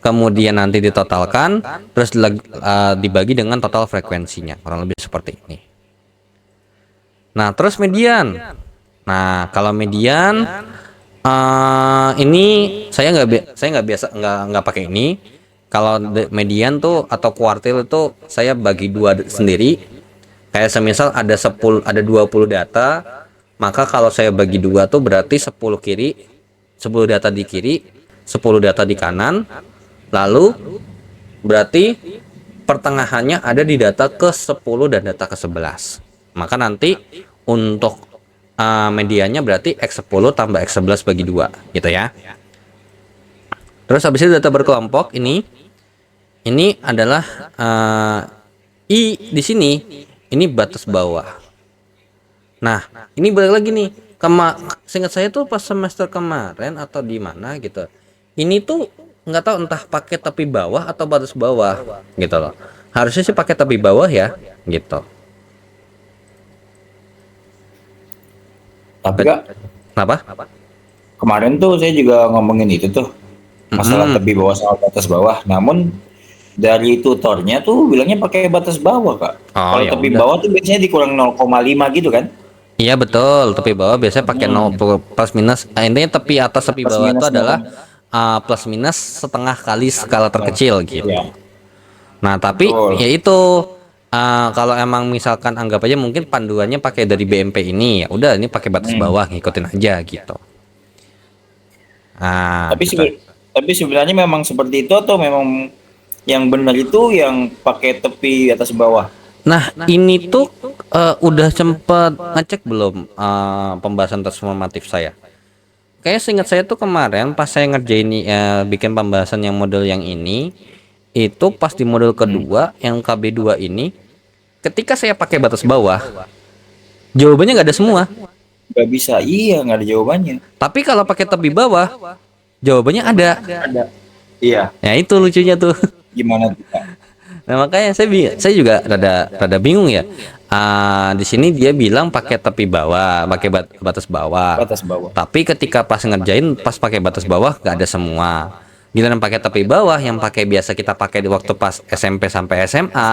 kemudian nanti ditotalkan, terus dibagi dengan total frekuensinya, kurang lebih seperti ini. Nah, terus median. Nah, kalau median ini saya nggak biasa nggak pakai ini. Kalau median tuh atau kuartil itu saya bagi 2 sendiri. Kayak semisal ada 20 data, maka kalau saya bagi 2 tuh berarti 10 data di kiri, 10 data di kanan. Lalu berarti pertengahannya ada di data ke-10 dan data ke-11. Maka nanti untuk mediannya berarti X10 tambah X11 bagi 2 gitu ya. Terus habis itu data berkelompok ini adalah I di sini ini batas bawah. Nah, ini balik lagi nih. Seingat saya tuh pas semester kemarin atau di mana gitu. Ini tuh nggak tahu entah pakai tepi bawah atau batas bawah gitu loh. Harusnya sih pakai tepi bawah ya gitu. Tapi Kak, Kenapa? kemarin tuh saya juga ngomongin itu tuh, masalah tepi bawah sama batas bawah. Namun dari tutornya tuh bilangnya pakai batas bawah, Kak. Oh, Kalau ya tepi udah. bawah tuh biasanya dikurang 0,5 gitu kan? Iya betul, tepi bawah biasanya pakai 0 plus minus. Intinya tepi atas tepi Plus bawah itu minus adalah plus minus setengah kali skala terkecil gitu. Iya. Nah, tapi Betul. ya itu kalau emang misalkan anggap aja mungkin panduannya pakai dari BMP ini, ya udah ini pakai batas bawah, ngikutin aja gitu. Tapi Gitu. tapi sebenarnya memang seperti itu atau memang yang benar itu yang pakai tepi atas bawah? Nah, ini tuh udah sempet ngecek belum pembahasan transformatif saya? Kayak seingat saya tuh kemarin pas saya ngerjain bikin pembahasan yang model yang ini, itu pas di model kedua yang KB2 ini, ketika saya pakai batas bawah, jawabannya nggak ada semua. Gak bisa, iya nggak ada jawabannya. Tapi kalau pakai tepi bawah, jawabannya ada. Ada. Iya. Ya itu lucunya tuh. Gimana tuh, Kak? Nah, makanya saya juga rada bingung ya. Di sini dia bilang pakai tepi bawah, pakai batas bawah. Batas bawah. Tapi ketika pas ngerjain pas pakai batas bawah nggak ada semua. Giliran pakai tepi bawah yang pakai biasa kita pakai di waktu pas SMP sampai SMA,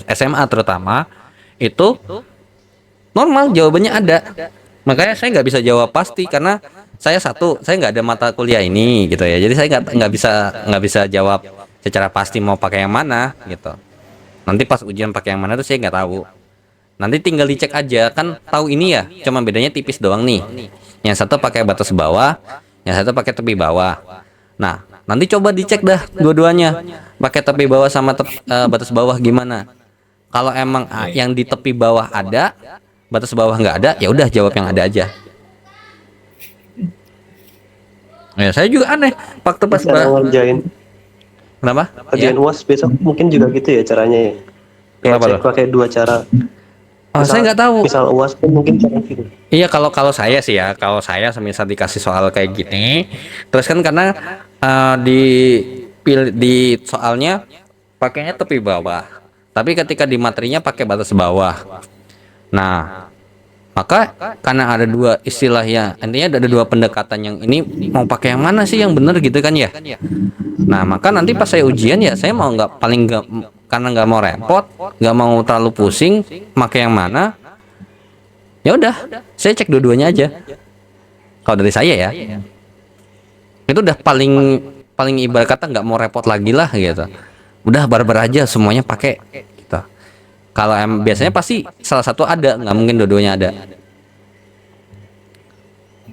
SMA terutama itu normal jawabannya ada. Makanya saya nggak bisa jawab pasti karena saya nggak ada mata kuliah ini gitu ya. Jadi saya nggak bisa jawab secara pasti mau pakai yang mana gitu. Nanti pas ujian pakai yang mana tuh saya nggak tahu. Nanti tinggal dicek aja kan tahu ini ya. Cuma bedanya tipis doang nih. Yang satu pakai batas bawah, yang satu pakai tepi bawah. Nah, nanti coba dicek dah dua-duanya. Pakai tepi bawah sama batas bawah gimana? Kalau emang yang di tepi bawah ada, batas bawah nggak ada, ya udah jawab yang ada aja. Ya, saya juga aneh. Waktu pas Cara ngerjain Kenapa? kerjaan UAS besok mungkin juga gitu ya caranya ya. Kenapa Cek loh? pakai 2 cara. Oh, saya nggak tahu. Misal UAS pun mungkin cara gitu. Iya, kalau saya sih ya, kalau saya semisal dikasih soal kayak gini, terus kan karena di soalnya pakainya tepi bawah, tapi ketika di materinya pakai batas bawah. Nah, maka karena ada dua istilahnya, intinya ada dua pendekatan yang ini mau pakai yang mana sih yang benar gitu kan ya. Nah, maka nanti pas saya ujian ya saya mau karena nggak mau repot, nggak mau terlalu pusing, pakai yang mana. Ya udah, saya cek dua-duanya aja. Kalau dari saya ya, itu udah paling ibarat kata nggak mau repot lagi lah gitu. Udah barbar aja semuanya pakai gitu. Kalau biasanya pasti salah satu ada, nggak mungkin dua-duanya ada.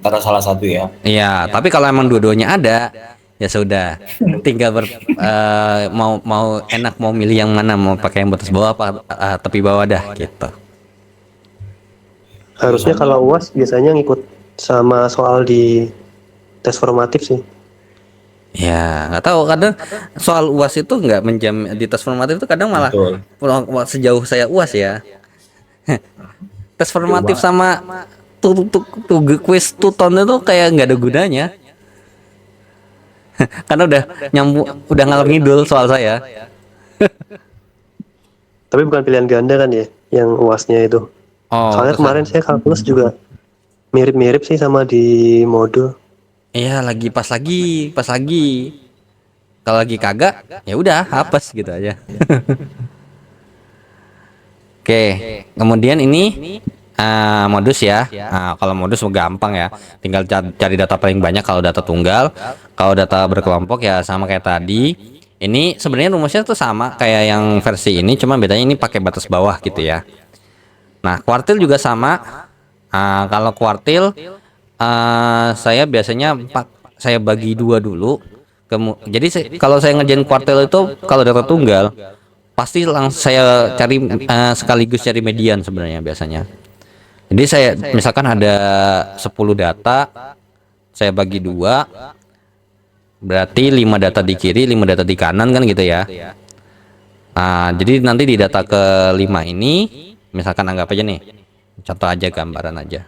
antara salah satu ya. Iya, tapi kalau emang dua-duanya ada, ya sudah. Tinggal mau enak mau milih yang mana, mau pakai yang batas bawah apa tepi bawah dah gitu. Harusnya kalau UAS biasanya ngikut sama soal di tes formatif sih. Ya, nggak tahu, kadang soal UAS itu nggak menjam di tes formatif itu kadang malah Betul. sejauh saya UAS ya. Tes formatif sama tuh quiz tuton itu kayak nggak ada gunanya. Karena udah ngalor ngidul soal saya. Tapi bukan pilihan ganda kan ya, yang UASnya itu. Oh, Soalnya kemarin saya kalkulus juga mirip-mirip sih sama di mode. iya pas lagi. Kalau lagi kagak, ya udah hapus gitu aja. Oke, kemudian ini modus ya. Nah, kalau modus gampang ya, tinggal cari data paling banyak kalau data tunggal. Kalau data berkelompok ya sama kayak tadi. Ini sebenarnya rumusnya tuh sama kayak yang versi ini, cuma bedanya ini pakai batas bawah gitu ya. Nah, kuartil juga sama. Kalau kuartil saya biasanya saya bagi dua dulu. Jadi kalau saya ngerjain kuartil itu kalau data tunggal pasti langsung saya cari sekaligus cari median sebenarnya biasanya. Jadi saya misalkan ada 10 data, saya bagi dua, berarti 5 data di kiri, 5 data di kanan kan gitu ya. Nah, jadi nanti di data ke-5 ini, misalkan anggap aja nih, contoh aja gambaran aja.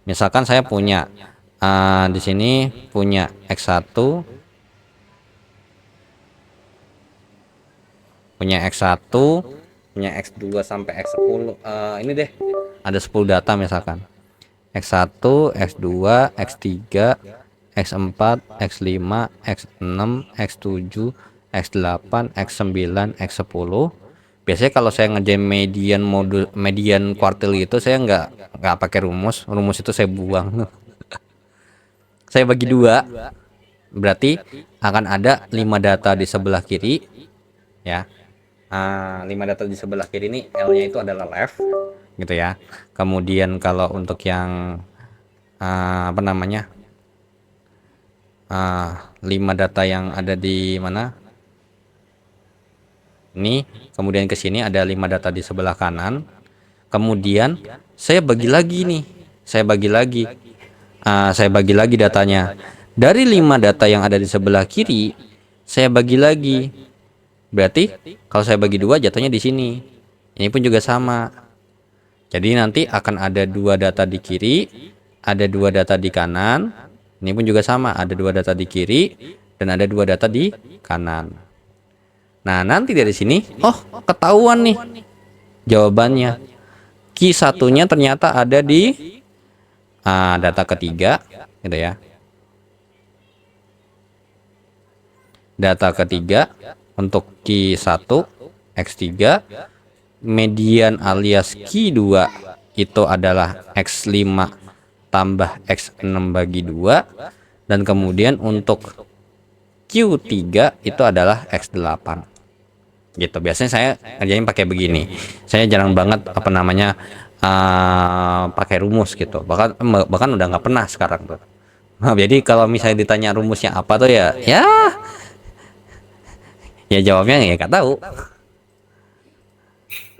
Misalkan saya punya di sini punya X1, punya X1, punya X2 sampai X10. Ini deh, ada 10 data misalkan. X1, X2, X3, X4, X5, X6, X7, X8, X9, X10. Biasanya kalau saya ngerjain median kuartil gitu, saya nggak pakai rumus itu saya buang. Saya bagi dua, berarti akan ada 5 data di sebelah kiri ya. 5 data di sebelah kiri ini L-nya itu adalah left gitu ya. Kemudian kalau untuk yang 5 data yang ada di mana ini, kemudian ke sini ada 5 data di sebelah kanan. Kemudian saya bagi lagi nih, saya bagi lagi datanya. Dari 5 data yang ada di sebelah kiri, saya bagi lagi. Berarti kalau saya bagi dua jatuhnya di sini. Ini pun juga sama. Jadi nanti akan ada 2 data di kiri, ada 2 data di kanan. Ini pun juga sama, ada 2 data di kiri dan ada 2 data di kanan. Nah, nanti dari sini, ketahuan nih jawabannya. Key satunya ternyata ada di data ketiga, gitu ya. Data ketiga untuk key 1 X3, median alias key 2 itu adalah X5 tambah X6 bagi 2, dan kemudian untuk Q3 itu adalah X8 gitu. Biasanya saya ngerjain pakai begini, saya jarang banget pakai rumus gitu, bahkan udah nggak pernah sekarang tuh. Nah, jadi kalau misalnya ditanya rumusnya apa tuh ya jawabnya ya nggak tahu.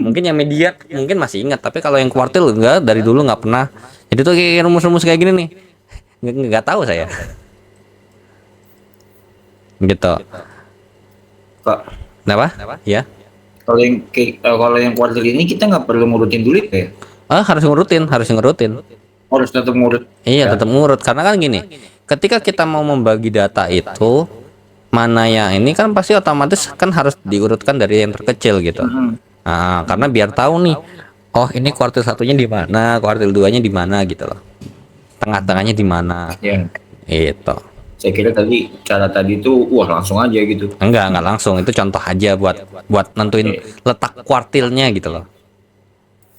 Mungkin yang median mungkin masih ingat, tapi kalau yang kuartil enggak, dari dulu nggak pernah. Jadi tuh kayak rumus-rumus kayak gini nih nggak tahu saya gitu. Kak, Kenapa? Ya. kalau yang kuartil ini kita nggak perlu ngurutin dulu ya? Harus ngurutin. Harus tetap ngurut. Iya, tetap ngurut, karena kan gini, ketika kita mau membagi data itu, mana yang ini kan pasti otomatis kan harus diurutkan dari yang terkecil gitu. Nah, karena biar tahu nih, ini kuartil satunya di mana, kuartil duanya di mana gitu loh. Tengah-tengahnya di mana. Ya. Itu. Saya kira cara tadi itu langsung aja gitu. Enggak langsung, itu contoh aja buat nentuin letak kuartilnya gitu loh.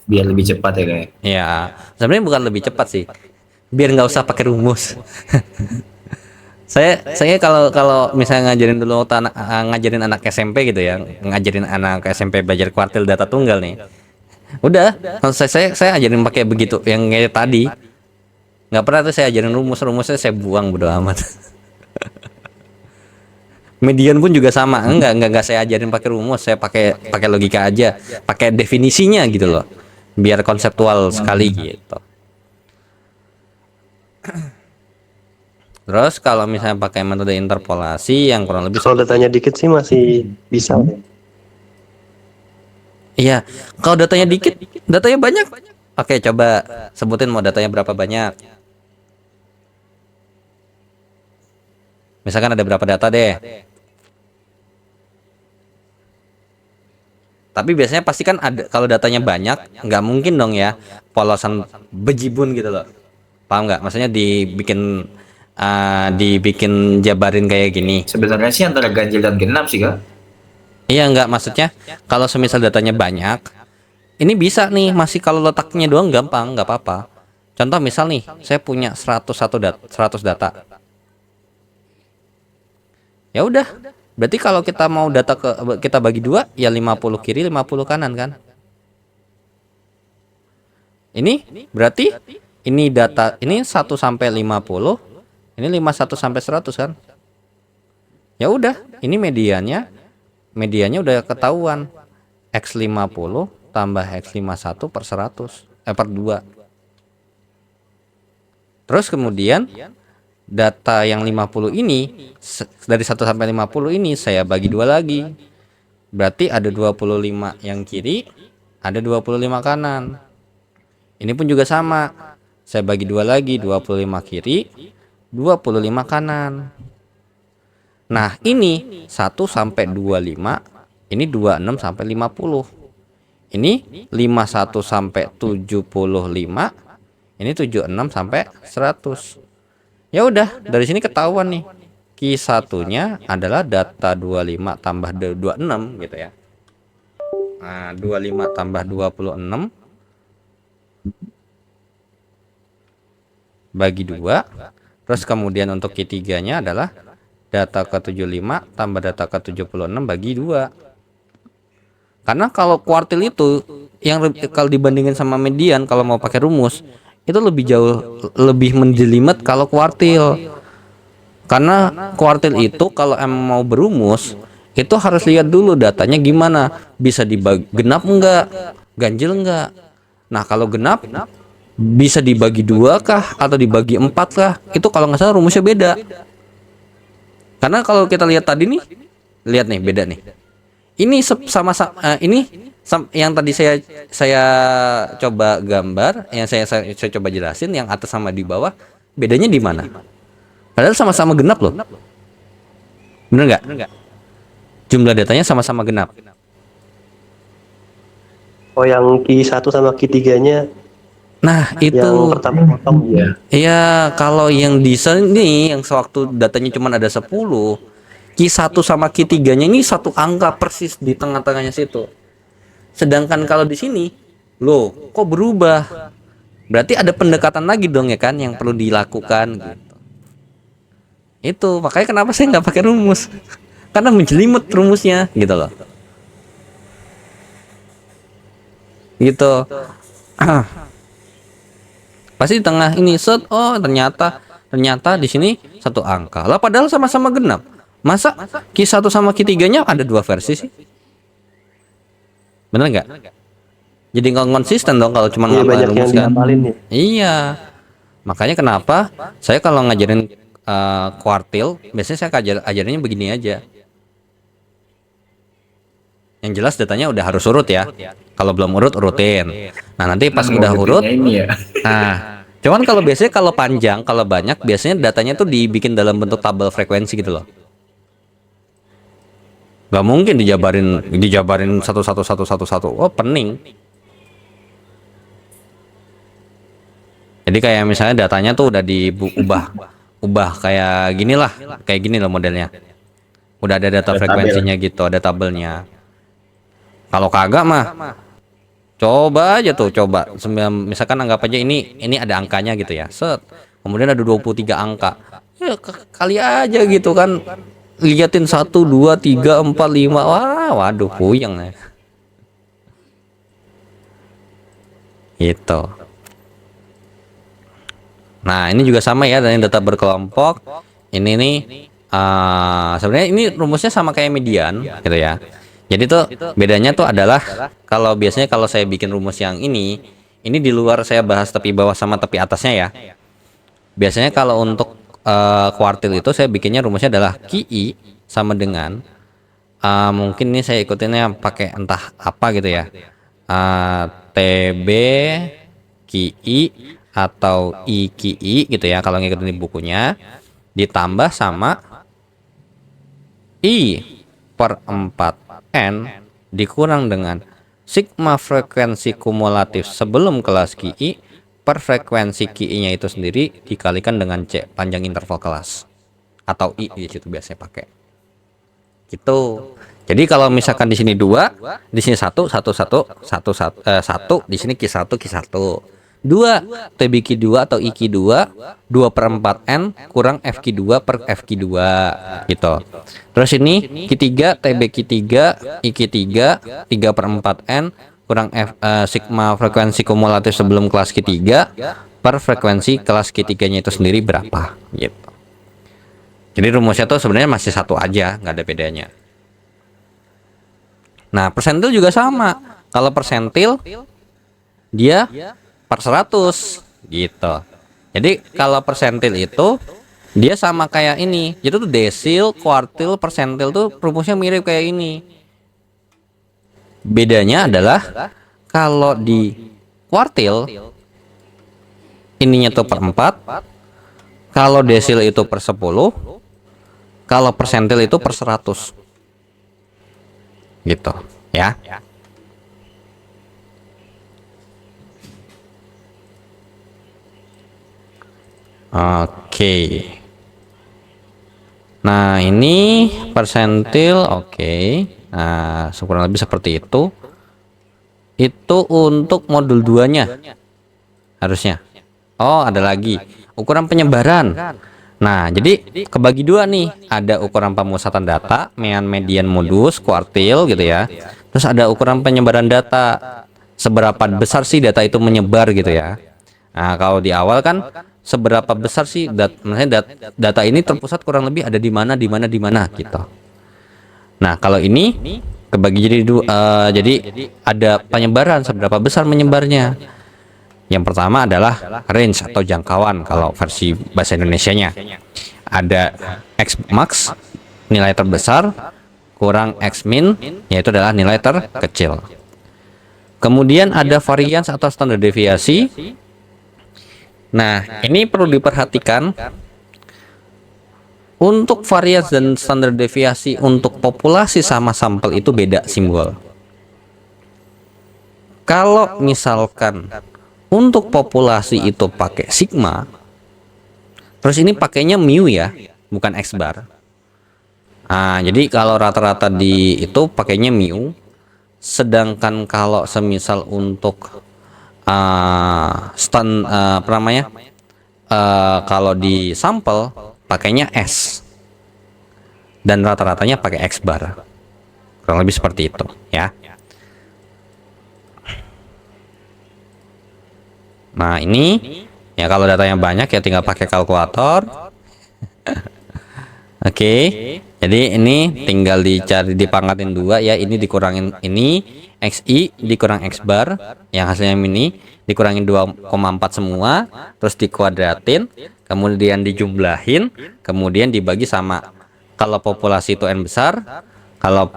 Biar lebih cepat ya kayak. Ya, sebenarnya bukan lebih cepat sih. Biar nggak usah pakai rumus. Saya kalau misalnya ngajarin anak SMP gitu ya, ngajarin anak SMP belajar kuartil data tunggal nih. Udah, saya ajarin pakai begitu yang kayak tadi. Nggak pernah tuh saya ajarin rumusnya saya buang bodo amat. Median pun juga sama, enggak saya ajarin pakai rumus, saya pakai logika aja, pakai definisinya gitu loh, biar konseptual sekali gitu. Terus kalau misalnya pakai metode interpolasi yang kurang lebih, Kalau datanya dikit sih masih bisa. iya, kalau datanya dikit, datanya banyak. Oke, coba sebutin mau datanya berapa banyak. Misalkan ada berapa data deh. Tapi biasanya pasti kan ada, kalau datanya banyak, nggak mungkin dong ya polosan bejibun gitu loh. Paham nggak? Maksudnya dibikin jabarin kayak gini. Sebenarnya sih antara ganjil dan genap sih kak. Iya, nggak, maksudnya kalau semisal datanya banyak, ini bisa nih, masih kalau letaknya doang gampang, nggak apa-apa. Contoh misal nih, saya punya 100 data. Ya udah, berarti kalau kita mau kita bagi dua, ya 50 kiri 50 kanan kan. Ini berarti ini data ini 1 sampai 50, ini 51 sampai 100 kan. Ya udah, ini mediannya udah ketahuan. X50 tambah X51 per 100 per 2. Terus kemudian data yang 50 ini dari 1 sampai 50 ini saya bagi dua lagi. Berarti ada 25 yang kiri, ada 25 kanan. Ini pun juga sama. Saya bagi dua lagi, 25 kiri, 25 kanan. Nah, ini 1 sampai 25, ini 26 sampai 50. Ini 51 sampai 75, ini 76 sampai 100. Ya udah, dari sini ketahuan nih. Q1-nya adalah data 25 tambah 26 gitu ya. Nah, 25 tambah 26 bagi 2. Terus kemudian untuk Q3-nya adalah data ke-75 tambah data ke-76 bagi 2. Karena kalau kuartil itu yang kalau dibandingin sama median, kalau mau pakai rumus itu lebih menjelimet kalau kuartil. Karena kuartil itu kalau emang mau berumus itu harus lihat dulu datanya gimana, bisa dibagi genap enggak, ganjil enggak. Nah, kalau genap bisa dibagi 2 kah atau dibagi 4 kah, itu kalau nggak salah rumusnya beda. Karena kalau kita lihat tadi nih, lihat nih beda nih. Ini yang tadi saya coba gambar, yang saya coba jelasin, yang atas sama di bawah, bedanya di mana? Padahal sama-sama genap loh. Bener nggak? Jumlah datanya sama-sama genap. Oh, yang Q1 sama Q3-nya Nah, itu. yang pertama potong ya. Iya, kalau yang di sini yang sewaktu datanya cuma ada 10, Q1 sama Q3-nya ini satu angka persis di tengah-tengahnya situ. Sedangkan kalau di sini, loh, kok berubah? Berarti ada pendekatan lagi dong ya kan yang perlu dilakukan gitu. Itu makanya kenapa saya nggak pakai rumus. Karena menjelimet rumusnya gitu loh. Gitu. Pasti di tengah ini set, oh ternyata di sini satu angka. Lah padahal sama-sama genap. Masa Q1 sama Q3-nya ada 2 versi sih? Bener nggak? Jadi nggak konsisten dong kalau cuma Iya, ngapalin banyak yang rumus kan? dihafalin ya. Iya. Makanya kenapa saya kalau ngajarin kuartil, biasanya saya ajarinnya begini aja. Yang jelas datanya udah harus urut ya. Kalau belum urut, urutin. Nah, nanti pas udah urut, Ini ya. nah, cuman kalau biasanya kalau panjang, kalau banyak, biasanya datanya tuh dibikin dalam bentuk tabel frekuensi gitu loh. Gak mungkin dijabarin satu. Oh, pening. Jadi kayak misalnya datanya tuh udah ubah kayak gini loh modelnya. Udah ada data frekuensinya gitu, ada tabelnya. Kalau kagak mah coba aja tuh, misalkan anggap aja ini ada angkanya gitu ya. Set. Kemudian ada 23 angka. Ya kali aja gitu kan. Liatin 1 2 3 4 5. Wah, waduh puyeng ya. Gitu. Nah, ini juga sama ya dengan data berkelompok. Ini nih sebenarnya ini rumusnya sama kayak median gitu ya. Jadi tuh bedanya tuh adalah kalau biasanya kalau saya bikin rumus yang ini di luar saya bahas tepi bawah sama tepi atasnya ya. Biasanya kalau untuk kuartil itu saya bikinnya rumusnya adalah QI sama dengan mungkin nih saya ikutinnya pakai entah apa gitu ya. TB QI atau IQI gitu ya kalau ngikutin di bukunya, ditambah sama I per 4N dikurang dengan sigma frekuensi kumulatif sebelum kelas QI per frekuensi QI-nya itu sendiri dikalikan dengan C panjang interval kelas atau I di situ biasanya pakai gitu. Jadi kalau misalkan di sini 2, di sini 1, 1, 1, 1, 1, di sini Q1, Q1. 2 TBQ2 atau IQ2 2/4N kurang FQ2 per FQ2 gitu. Terus ini Q3 TBQ3 IQ3 3/4N kurang sigma frekuensi kumulatif sebelum kelas Q3 per frekuensi kelas Q3 nya itu sendiri berapa gitu. Jadi rumusnya tuh sebenarnya masih satu aja, nggak ada bedanya. Nah, persentil juga sama. Kalau persentil dia per 100 gitu. Jadi kalau persentil itu dia sama kayak ini. Jadi tuh desil, kuartil, persentil tuh rumusnya mirip kayak ini. Bedanya adalah kalau di kuartil ininya tuh per 4, kalau desil itu per 10, kalau persentil itu per 100. Gitu ya. Oke. Nah, ini persentil oke. Nah, kurang lebih seperti itu. Itu untuk modul 2-nya. Harusnya. Oh, ada lagi. Ukuran penyebaran. Nah, jadi kebagi dua nih. Ada ukuran pemusatan data, median modus, kuartil gitu ya. Terus ada ukuran penyebaran data. Seberapa besar sih data itu menyebar gitu ya. Nah, kalau di awal kan seberapa besar sih data ini terpusat kurang lebih ada di mana gitu. Nah, kalau ini kebagi jadi jadi ada penyebaran seberapa besar menyebarnya. Yang pertama adalah range atau jangkauan kalau versi bahasa Indonesianya. Ada X max nilai terbesar kurang X min yaitu adalah nilai terkecil. Kemudian ada varians atau standar deviasi. Nah, ini perlu diperhatikan. Untuk varians dan standar deviasi untuk populasi sama sampel itu beda simbol. Kalau misalkan untuk populasi itu pakai sigma, terus ini pakainya mu ya, bukan X bar. Nah, jadi kalau rata-rata di itu pakainya mu, sedangkan kalau semisal untuk kalau di sampel pakainya S dan rata-ratanya pakai X bar, kurang lebih seperti itu ya. Nah, ini ya kalau datanya banyak ya tinggal pakai kalkulator. Oke. Jadi ini tinggal dicari dipangkatin 2 ya, ini dikurangin ini XI dikurang X bar yang hasilnya ini dikurangin 2,4 semua, terus dikuadratin, kemudian dijumlahin, kemudian dibagi sama kalau populasi itu N besar, kalau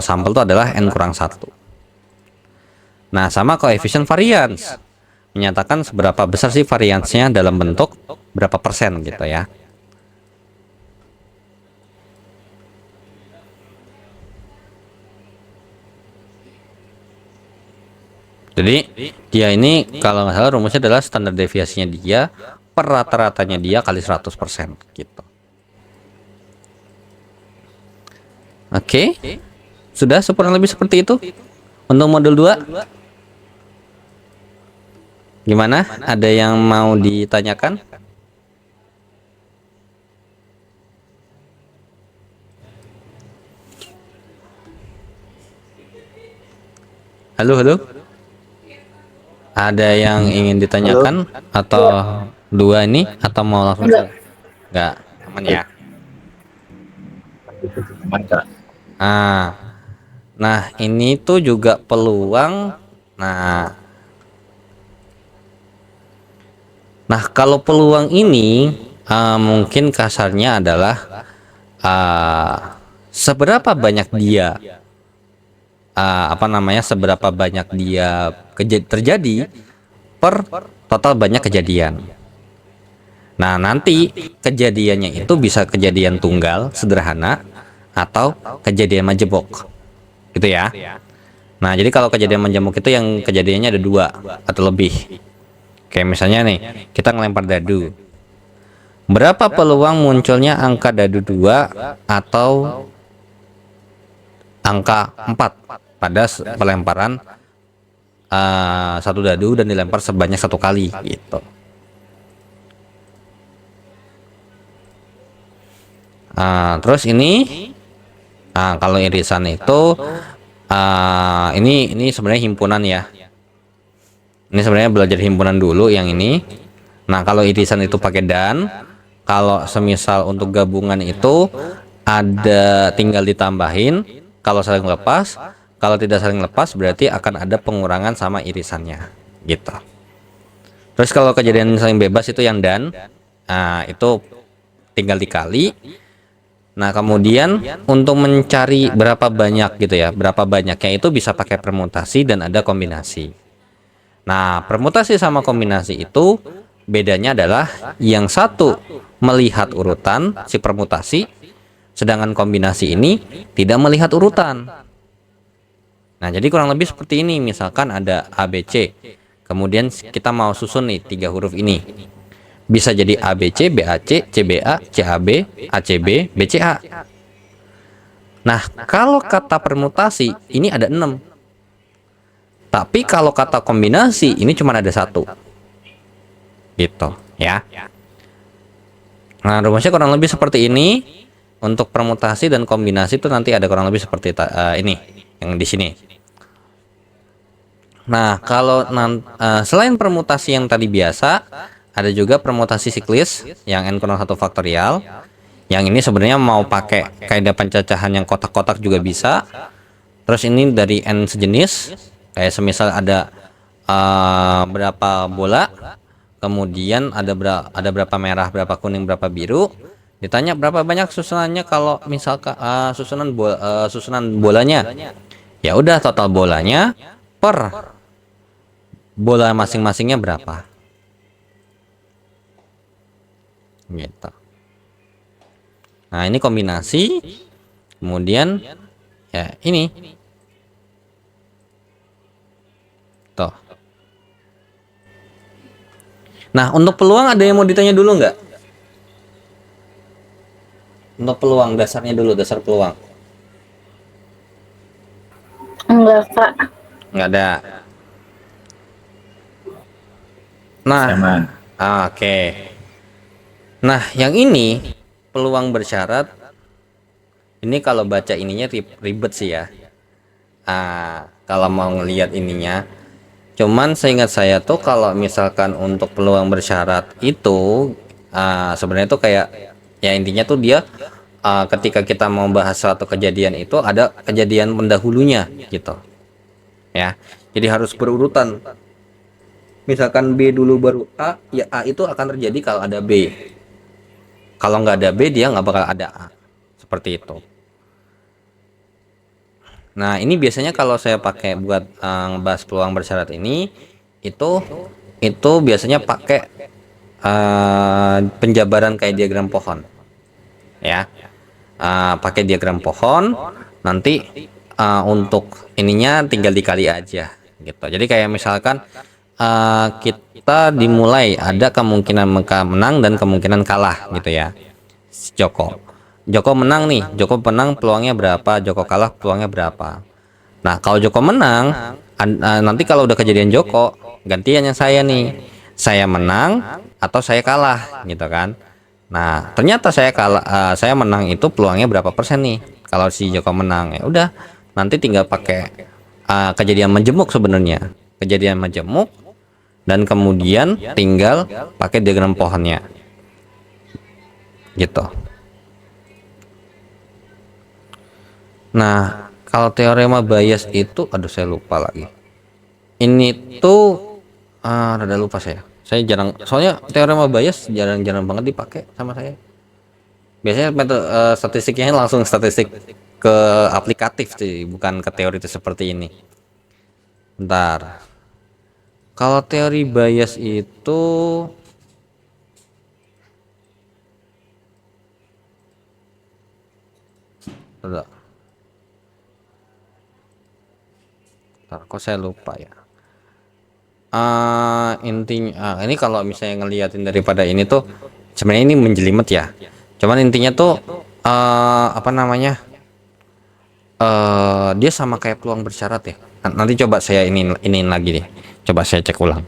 sampel itu adalah N kurang 1. Nah, sama koefisien varians menyatakan seberapa besar sih variansnya dalam bentuk berapa persen gitu ya. Jadi dia ini kalau nggak salah rumusnya adalah standar deviasinya dia per rata-ratanya dia kali 100% gitu. Oke. Sudah kurang lebih seperti itu untuk modul 2. Gimana? Ada yang mau ditanyakan? Halo, halo. Ada yang ingin ditanyakan atau Dua ini atau mau langsung enggak aman ya? Aman Kak. Nah, ini tuh juga peluang. Nah, kalau peluang ini mungkin kasarnya adalah seberapa banyak dia seberapa banyak dia terjadi per total banyak kejadian. Nah, nanti kejadiannya itu bisa kejadian tunggal sederhana atau kejadian majemuk gitu ya. Nah, jadi kalau kejadian majemuk itu yang kejadiannya ada 2 atau lebih. Kayak misalnya nih, kita ngelempar dadu. Berapa peluang munculnya angka dadu 2 atau angka 4 pada pelemparan satu dadu dan dilempar sebanyak 1 kali gitu. Terus ini kalau irisan itu ini sebenarnya himpunan ya. Ini sebenarnya belajar himpunan dulu yang ini. Nah, kalau irisan itu pakai dan, kalau semisal untuk gabungan itu ada tinggal ditambahin. Kalau saling lepas, kalau tidak saling lepas berarti akan ada pengurangan sama irisannya gitu. Terus kalau kejadian saling bebas itu yang dan, itu tinggal dikali. Nah, kemudian untuk mencari berapa banyak gitu ya, berapa banyaknya itu bisa pakai permutasi dan ada kombinasi. Nah, permutasi sama kombinasi itu bedanya adalah yang satu melihat urutan si permutasi, sedangkan kombinasi ini tidak melihat urutan. Nah, jadi kurang lebih seperti ini. Misalkan ada ABC, kemudian kita mau susun nih 3 huruf ini. Bisa jadi ABC, BAC, CBA, CAB, ACB, BCA. Nah, kalau kata permutasi ini ada 6. Tapi kalau kata kombinasi ini cuma ada 1. Gitu ya. Nah, rumusnya kurang lebih seperti ini. Untuk permutasi dan kombinasi itu nanti ada kurang lebih seperti ini yang di sini. Nah, kalau selain permutasi yang tadi biasa, ada juga permutasi siklis yang n-1 faktorial. Yang ini sebenarnya mau pakai kaidah pencacahan yang kotak-kotak juga bisa. Terus ini dari n sejenis, kayak semisal ada berapa bola, kemudian ada berapa merah, berapa kuning, berapa biru. Ditanya berapa banyak susunannya kalau misalkan susunan bolanya. Ya udah, total bolanya per bola masing-masingnya berapa. Gitu. Nah, ini kombinasi. Kemudian ya ini. Tuh. Nah, untuk peluang ada yang mau ditanya dulu nggak? Untuk peluang dasarnya dulu, dasar peluang. Enggak, Kak. Nggak ada. Nah, Aman. oke. Nah, yang ini peluang bersyarat. Ini kalau baca ininya ribet sih ya. Kalau mau ngelihat ininya. Cuman seingat saya tuh kalau misalkan untuk peluang bersyarat itu sebenarnya tuh kayak ya intinya tuh dia ketika kita mau bahas suatu kejadian itu ada kejadian pendahulunya gitu. Ya. Jadi harus berurutan. Misalkan B dulu baru A, ya A itu akan terjadi kalau ada B. Kalau nggak ada B, dia nggak bakal ada A. Seperti itu. Nah, ini biasanya kalau saya pakai buat ngebahas peluang bersyarat ini, itu biasanya pakai penjabaran kayak diagram pohon. Ya, pakai diagram pohon. Nanti untuk ininya tinggal dikali aja, gitu. Jadi kayak misalkan kita dimulai ada kemungkinan menang dan kemungkinan kalah gitu ya. Joko menang nih, Joko menang peluangnya berapa, Joko kalah peluangnya berapa. Nah, kalau Joko menang nanti kalau udah kejadian Joko gantian yang saya nih, saya menang atau saya kalah gitu kan. Nah, ternyata saya kalah, saya menang itu peluangnya berapa persen nih kalau si Joko menang. Ya udah, nanti tinggal pakai kejadian menjemuk sebenarnya. Kejadian menjemuk dan kemudian tinggal pakai diagram pohonnya gitu. Nah, kalau teorema Bayes itu, aduh saya lupa lagi. Ini tuh rada lupa saya. Saya jarang, soalnya teorema Bayes jarang-jarang banget dipakai sama saya. Biasanya metode statistiknya langsung statistik ke aplikatif sih, bukan ke teoritis seperti ini. Bentar. Kalau teori Bayes itu Bentar, kok saya lupa ya. Intinya ini kalau misalnya ngeliatin daripada ini tuh sebenarnya ini menjelimet ya. Cuman intinya tuh apa namanya? Dia sama kayak peluang bersyarat ya. Nanti coba saya iniin lagi deh. Coba saya cek ulang.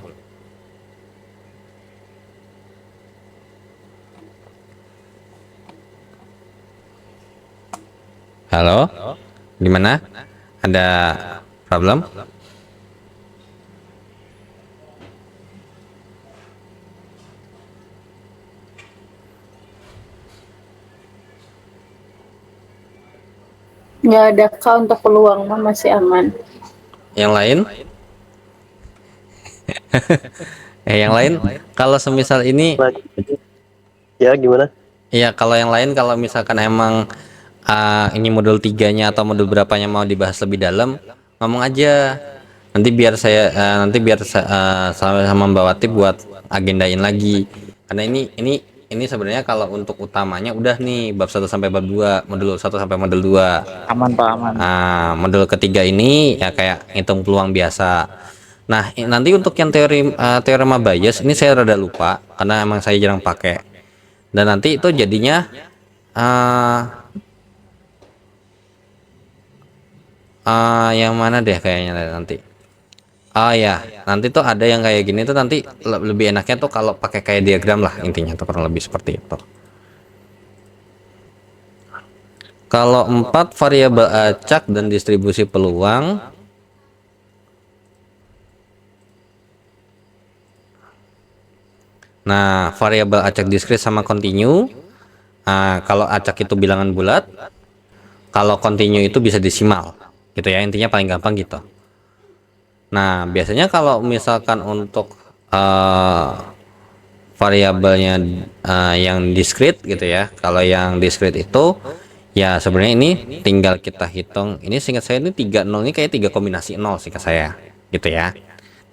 Halo? Gimana? Ada problem? Nggak ada kak, untuk peluang mah masih aman. Yang lain? Yang lain kalau semisal ini Ya gimana? ya, kalau yang lain kalau misalkan emang ini modul 3-nya atau modul berapanya mau dibahas lebih dalam, ngomong aja. Nanti biar saya sama Mbak Wati buat agendain lagi. Karena ini sebenarnya kalau untuk utamanya udah nih bab 1 sampai bab 2, modul 1 sampai modul 2. Aman Pak, aman. Nah, modul ketiga ini ya kayak ngitung peluang biasa. Nah, nanti untuk yang teorema Bayes ini saya rada lupa karena emang saya jarang pakai. Dan nanti itu jadinya yang mana deh kayaknya nanti. Ya, nanti tuh ada yang kayak gini tuh nanti lebih enaknya tuh kalau pakai kayak diagram lah, intinya tuh kurang lebih seperti itu. Kalau 4 variabel acak dan distribusi peluang, nah variabel acak diskrit sama kontinu. Kalau acak itu bilangan bulat, kalau kontinu itu bisa desimal gitu ya, intinya paling gampang gitu. Nah, biasanya kalau misalkan untuk variabelnya yang diskrit gitu ya, kalau yang diskrit itu ya sebenarnya ini tinggal kita hitung. Ini seingat saya ini 30 ini kayak 3 kombinasi 0 seingat saya gitu ya.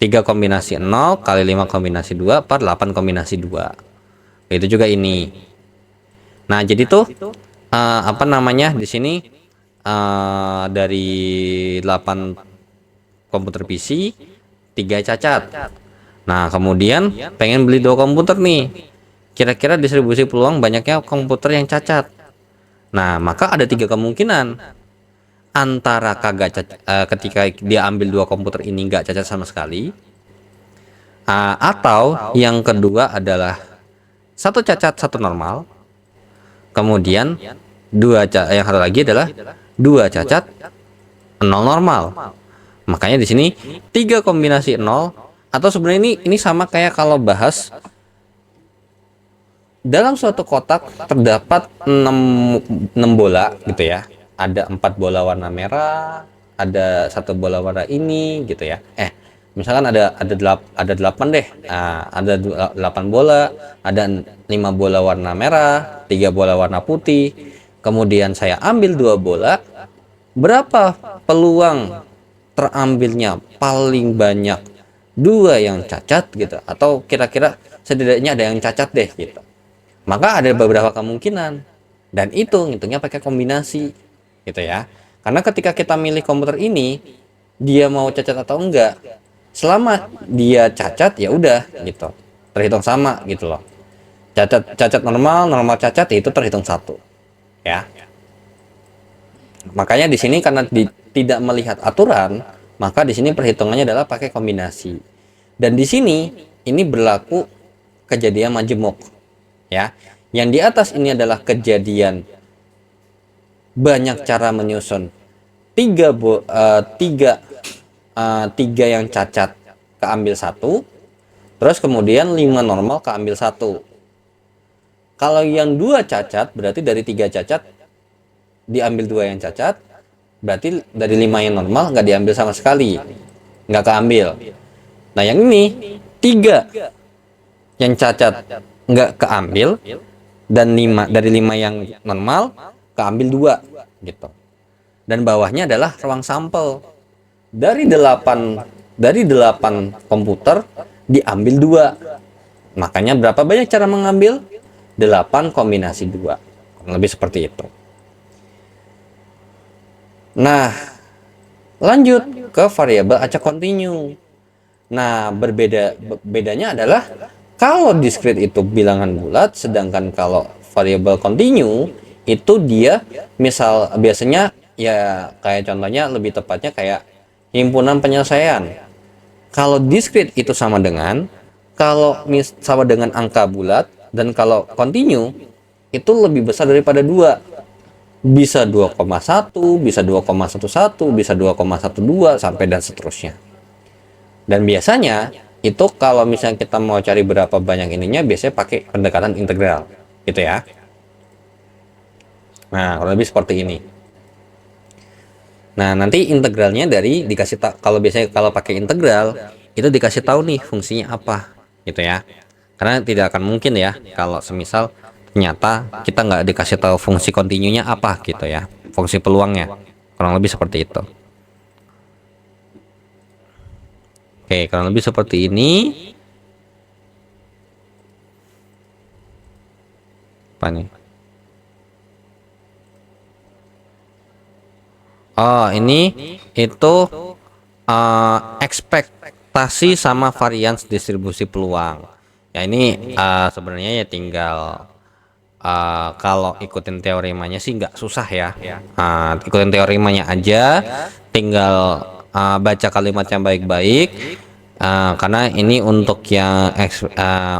3 kombinasi 0 kali 5 kombinasi 2 per 8 kombinasi 2. Itu juga ini. Nah, jadi tuh apa namanya di sini dari 8 komputer PC 3 cacat. Nah, kemudian pengen beli 2 komputer nih. Kira-kira distribusi peluang banyaknya komputer yang cacat. Nah, maka ada 3 kemungkinan. Antara kagak cacat, ketika dia ambil 2 komputer ini nggak cacat sama sekali. Atau yang kedua adalah 1 cacat, 1 normal. Kemudian yang satu lagi adalah 2 cacat, 0 normal. Makanya di sini 3 kombinasi 0, atau sebenarnya ini sama kayak kalau bahas dalam suatu kotak terdapat 6 bola gitu ya. Ada 4 bola warna merah, ada 1 bola warna ini gitu ya. Misalkan ada 8 deh. Nah, ada 8 bola, ada 5 bola warna merah, 3 bola warna putih. Kemudian saya ambil 2 bola. Berapa peluang terambilnya paling banyak 2 yang cacat gitu, atau kira-kira setidaknya ada yang cacat deh gitu. Maka ada beberapa kemungkinan, dan itu ngitungnya pakai kombinasi gitu ya. Karena ketika kita milih komputer ini, dia mau cacat atau enggak, selama dia cacat ya udah gitu, terhitung sama gitu loh. Cacat normal cacat ya itu terhitung 1 ya. Makanya di sini karena tidak melihat aturan, maka di sini perhitungannya adalah pakai kombinasi. Dan di sini ini berlaku kejadian majemuk ya. Yang di atas ini adalah kejadian banyak cara menyusun 3 yang cacat keambil 1. Terus kemudian 5 normal keambil 1. Kalau yang 2 cacat, berarti dari 3 cacat diambil 2 yang cacat, berarti dari 5 yang normal nggak diambil sama sekali, nggak keambil. Nah yang ini 3 yang cacat nggak keambil, dan 5 dari 5 yang normal keambil 2 gitu. Dan bawahnya adalah ruang sampel. Dari 8 komputer diambil 2. Makanya berapa banyak cara mengambil? 8 kombinasi 2. Lebih seperti itu. Nah, lanjut ke variabel acak kontinu. Nah, bedanya adalah kalau discrete itu bilangan bulat, sedangkan kalau variabel kontinu itu dia biasanya ya kayak contohnya lebih tepatnya kayak himpunan penyelesaian. Kalau discrete itu sama dengan angka bulat, dan kalau kontinu itu lebih besar daripada 2. Bisa 2,1, bisa 2,11, bisa 2,12 sampai dan seterusnya. Dan biasanya itu kalau misalnya kita mau cari berapa banyak ininya, biasanya pakai pendekatan integral gitu ya. Nah, kurang lebih seperti ini. Nah, nanti integralnya kalau biasanya kalau pakai integral itu dikasih tahu nih fungsinya apa gitu ya. Karena tidak akan mungkin ya kalau semisal ternyata kita nggak dikasih tahu fungsi kontinunya apa gitu ya, fungsi peluangnya. Kurang lebih seperti itu. Oke, kurang lebih seperti ini. Apa nih? Oh, ini itu ekspektasi sama varians distribusi peluang. Ya ini sebenarnya ya tinggal kalau ikutin teoremanya sih nggak susah ya. Ikutin teoremanya aja, tinggal baca kalimat yang baik-baik. Karena ini untuk yang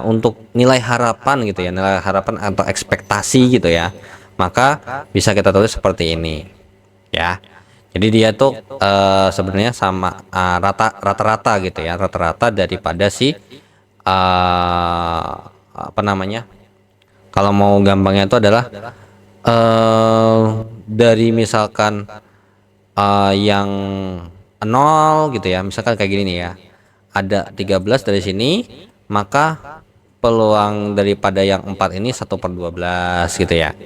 untuk nilai harapan gitu ya, nilai harapan atau ekspektasi gitu ya. Maka bisa kita tulis seperti ini, ya. Jadi dia tuh sebenarnya sama rata-rata gitu ya, rata-rata daripada si apa namanya? Kalau mau gampangnya itu adalah dari misalkan yang 0 gitu ya, misalkan kayak gini nih ya. Ada 13 dari sini, maka peluang daripada yang 4 ini 1/12 gitu ya.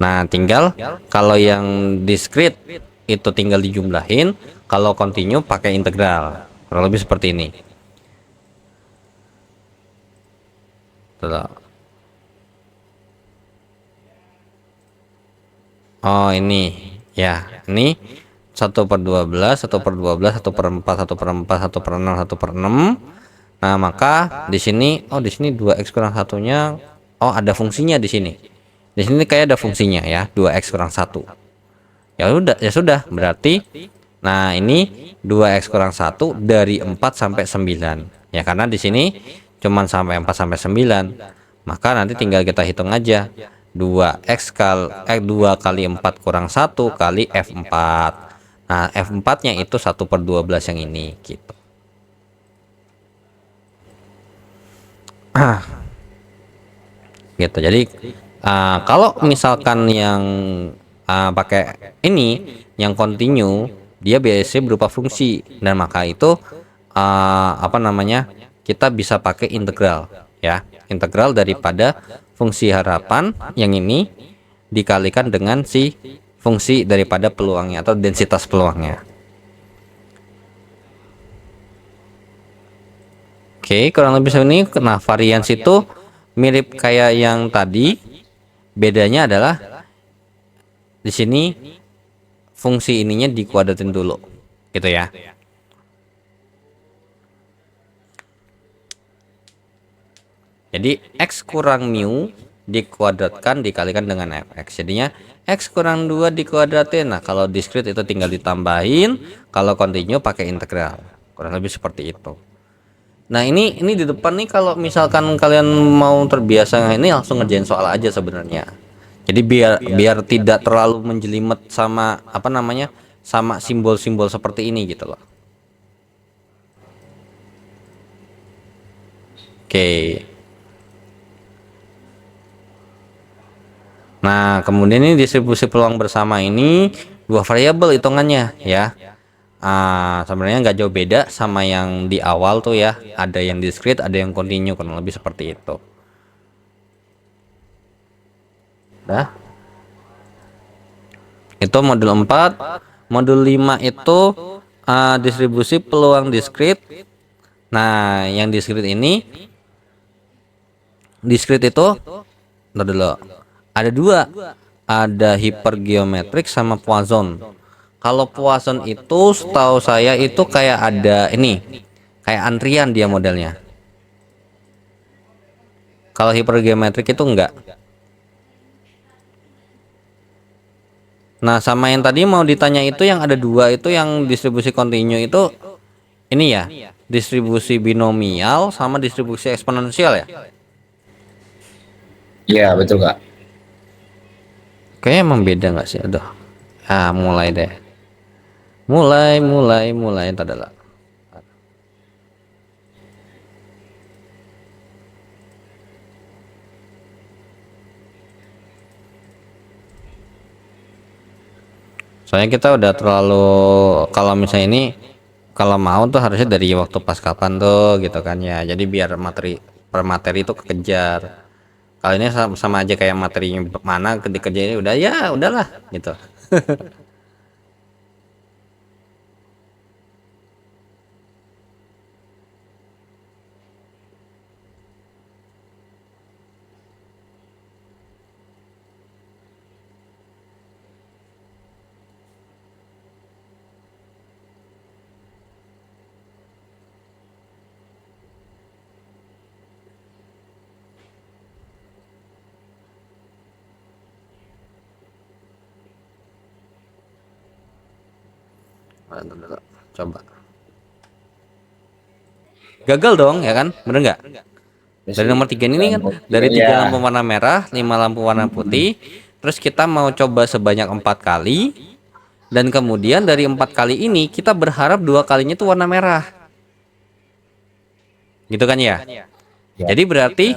Nah, tinggal kalau yang discrete itu tinggal dijumlahin, kalau continue pakai integral. Kurang lebih seperti ini. Tuh. Oh, ini ya, ini 1/12, 1/12, 1/4, 1/4, 1/6, 1/6. Nah, maka di sini di sini 2x kurang satunya, ada fungsinya di sini. Di sini kayak ada fungsinya ya, 2x kurang 1. Ya sudah, berarti nah ini 2x kurang 1 dari 4 sampai 9. Ya, karena di sini cuman sampai 4 sampai 9. Maka nanti tinggal kita hitung aja. 2 kali 4 kurang 1 kali F4. Nah, F4-nya itu 1/12 yang ini gitu. Gitu. Jadi kalau misalkan yang pakai ini yang continue, dia biasanya berupa fungsi, dan maka itu apa namanya, kita bisa pakai integral ya, integral daripada fungsi harapan yang ini dikalikan dengan si fungsi daripada peluangnya atau densitas peluangnya. Oke, kurang lebih seperti ini. Nah, varians itu mirip kayak yang tadi, bedanya adalah di sini fungsi ininya dikuadratin dulu gitu ya. Jadi x kurang mu dikuadratkan dikalikan dengan fx, jadinya x kurang 2 dikuadratin. Nah, kalau discrete itu tinggal ditambahin, kalau continue pakai integral. Kurang lebih seperti itu. Nah, ini di depan nih, kalau misalkan kalian mau terbiasa ini langsung ngerjain soal aja sebenarnya. Jadi biar tidak terlalu menjelimet sama apa namanya, sama simbol-simbol seperti ini gitu loh. Oke. Nah, kemudian ini distribusi peluang bersama ini dua variabel hitungannya ya. Sebenarnya nggak jauh beda sama yang di awal tuh ya. Ada yang discrete, ada yang continue, kurang lebih seperti itu. Nah, itu modul 4. Modul 5 itu distribusi peluang discrete. Nah, yang discrete ini, discrete itu, ntar dulu, ada dua, ada hipergeometrik sama Poisson. Kalau Poisson itu setahu saya itu kayak ada ini, kayak antrian dia modelnya. Kalau hipergeometrik itu enggak. Nah, sama yang tadi mau ditanya itu yang ada dua itu yang distribusi kontinu itu ini ya, distribusi binomial sama distribusi eksponensial ya. Iya, betul Kak. Kayaknya emang beda nggak sih? Aduh. Mulai deh. Mulai tadalah. Soalnya kita udah terlalu, kalau misalnya ini kalau mau tuh harusnya dari waktu pas kapan tuh gitu kan ya. Jadi biar materi per materi itu kekejar. Kalau ini sama aja kayak materinya mana dikerjain udah ya udahlah gitu. Coba. Gagal dong ya kan? Bener nggak? Dari nomor 3 ini kan dari 3 lampu warna merah, 5 lampu warna putih. Terus kita mau coba sebanyak 4 kali. Dan kemudian dari 4 kali ini kita berharap 2 kalinya itu warna merah. Gitu kan ya? Jadi berarti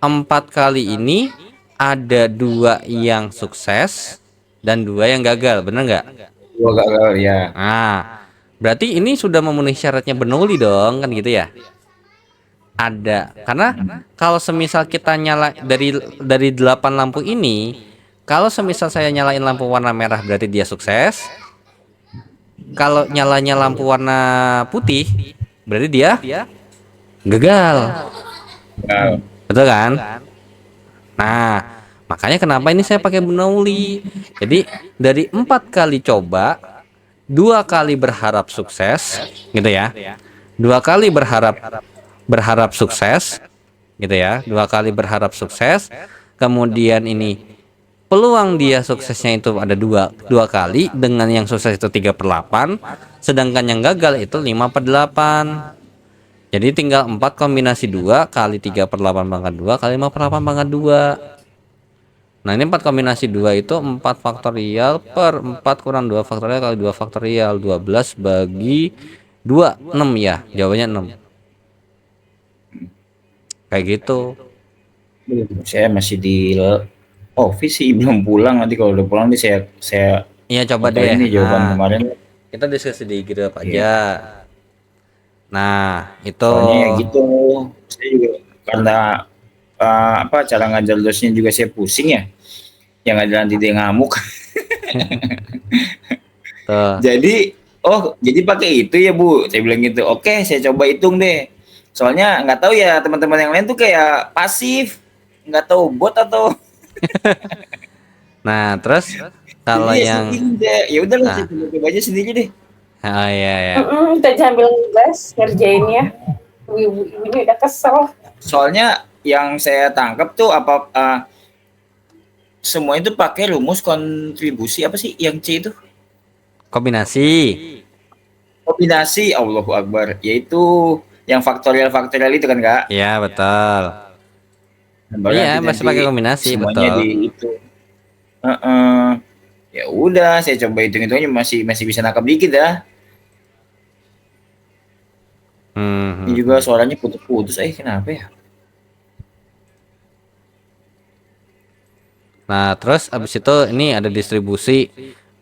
4 kali ini ada 2 yang sukses dan 2 yang gagal, bener nggak? 2 gagal ya. Berarti ini sudah memenuhi syaratnya Bernoulli dong, kan gitu ya? Ada, karena kalau semisal kita nyala dari 8 lampu ini, kalau semisal saya nyalain lampu warna merah berarti dia sukses. Kalau nyalanya lampu warna putih berarti dia gagal. Betul kan? Nah, makanya kenapa ini saya pakai Bernoulli. Jadi dari 4 kali coba, 2 kali berharap sukses, gitu ya. 2 kali berharap sukses, gitu ya. 2 kali berharap sukses. Kemudian ini peluang dia suksesnya itu ada 2 kali, dengan yang sukses itu 3/8, sedangkan yang gagal itu 5/8. Jadi tinggal 4 kombinasi 2 kali 3/8 pangkat 2 kali 5/8 pangkat 2. Nah, ini 4 kombinasi 2 itu 4 faktorial per 4 kurang 2 faktorial kali 2 faktorial. 12 bagi 2, 6 ya. Jawabannya 6. Kayak gitu. Saya masih di office sih, belum pulang. Nanti kalau udah pulang nih saya Iya, coba deh. ini jawaban kemarin. Kita diskusi di grup aja. Nah, itu Soalnya ya gitu. Saya juga karena cara ngajar dosnya juga saya pusing ya. Yang ngajar nanti dia ngamuk. tuh. Jadi pakai itu ya Bu. Saya bilang gitu. Oke, saya coba hitung deh. Soalnya nggak tahu ya teman-teman yang lain tuh kayak pasif, nggak tahu bot atau. Nah, terus kalau yang ya udah lah, saya coba aja sendiri deh. Iya. Kita sambil ngegas ngerjainnya. Ibu-ibu ini udah kesel. Soalnya yang saya tangkap tuh semua itu pakai rumus kontribusi apa sih yang C itu? Kombinasi. Allahu Akbar, yaitu yang faktorial itu kan Kak? Iya, betul. Iya, masih pakai kombinasi, betul. Ya udah, saya coba hitung-hitungnya masih bisa nangkap dikit dah. Ini juga suaranya putus-putus, kenapa ya? Nah, terus abis itu ini ada distribusi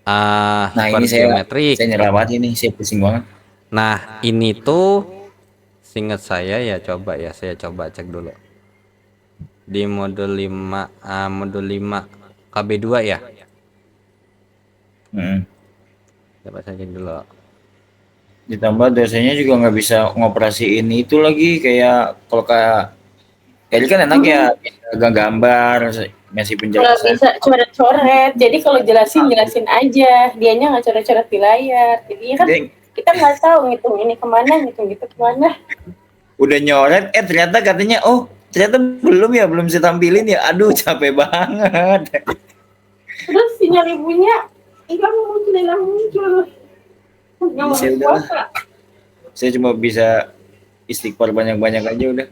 Nah ini saya hipergeometrik. nyerah banget ini, saya pusing banget. Nah, ini tuh seingat saya ya, coba ya saya coba cek dulu. Di modul 5 KB2 ya. Coba saya cek dulu. Ditambah dosennya juga nggak bisa ngoperasiin itu lagi, kayak kalau kayak jadi kan enak ya, bisa gambar, ngasih Nggak penjelasan. bisa coret-coret. Jadi kalau jelasin aja. Dianya nggak coret-coret di layar. Jadinya kan Dia kita nggak tahu ngitung ini kemana, ngitung gitu kemana. udah nyoret, ternyata katanya, oh ternyata belum saya tampilin ya, aduh capek banget. Terus sinyal ibunya hilang muncul. Nggak mau Saya udah, kuasa. saya cuma bisa istighfar banyak-banyak aja udah.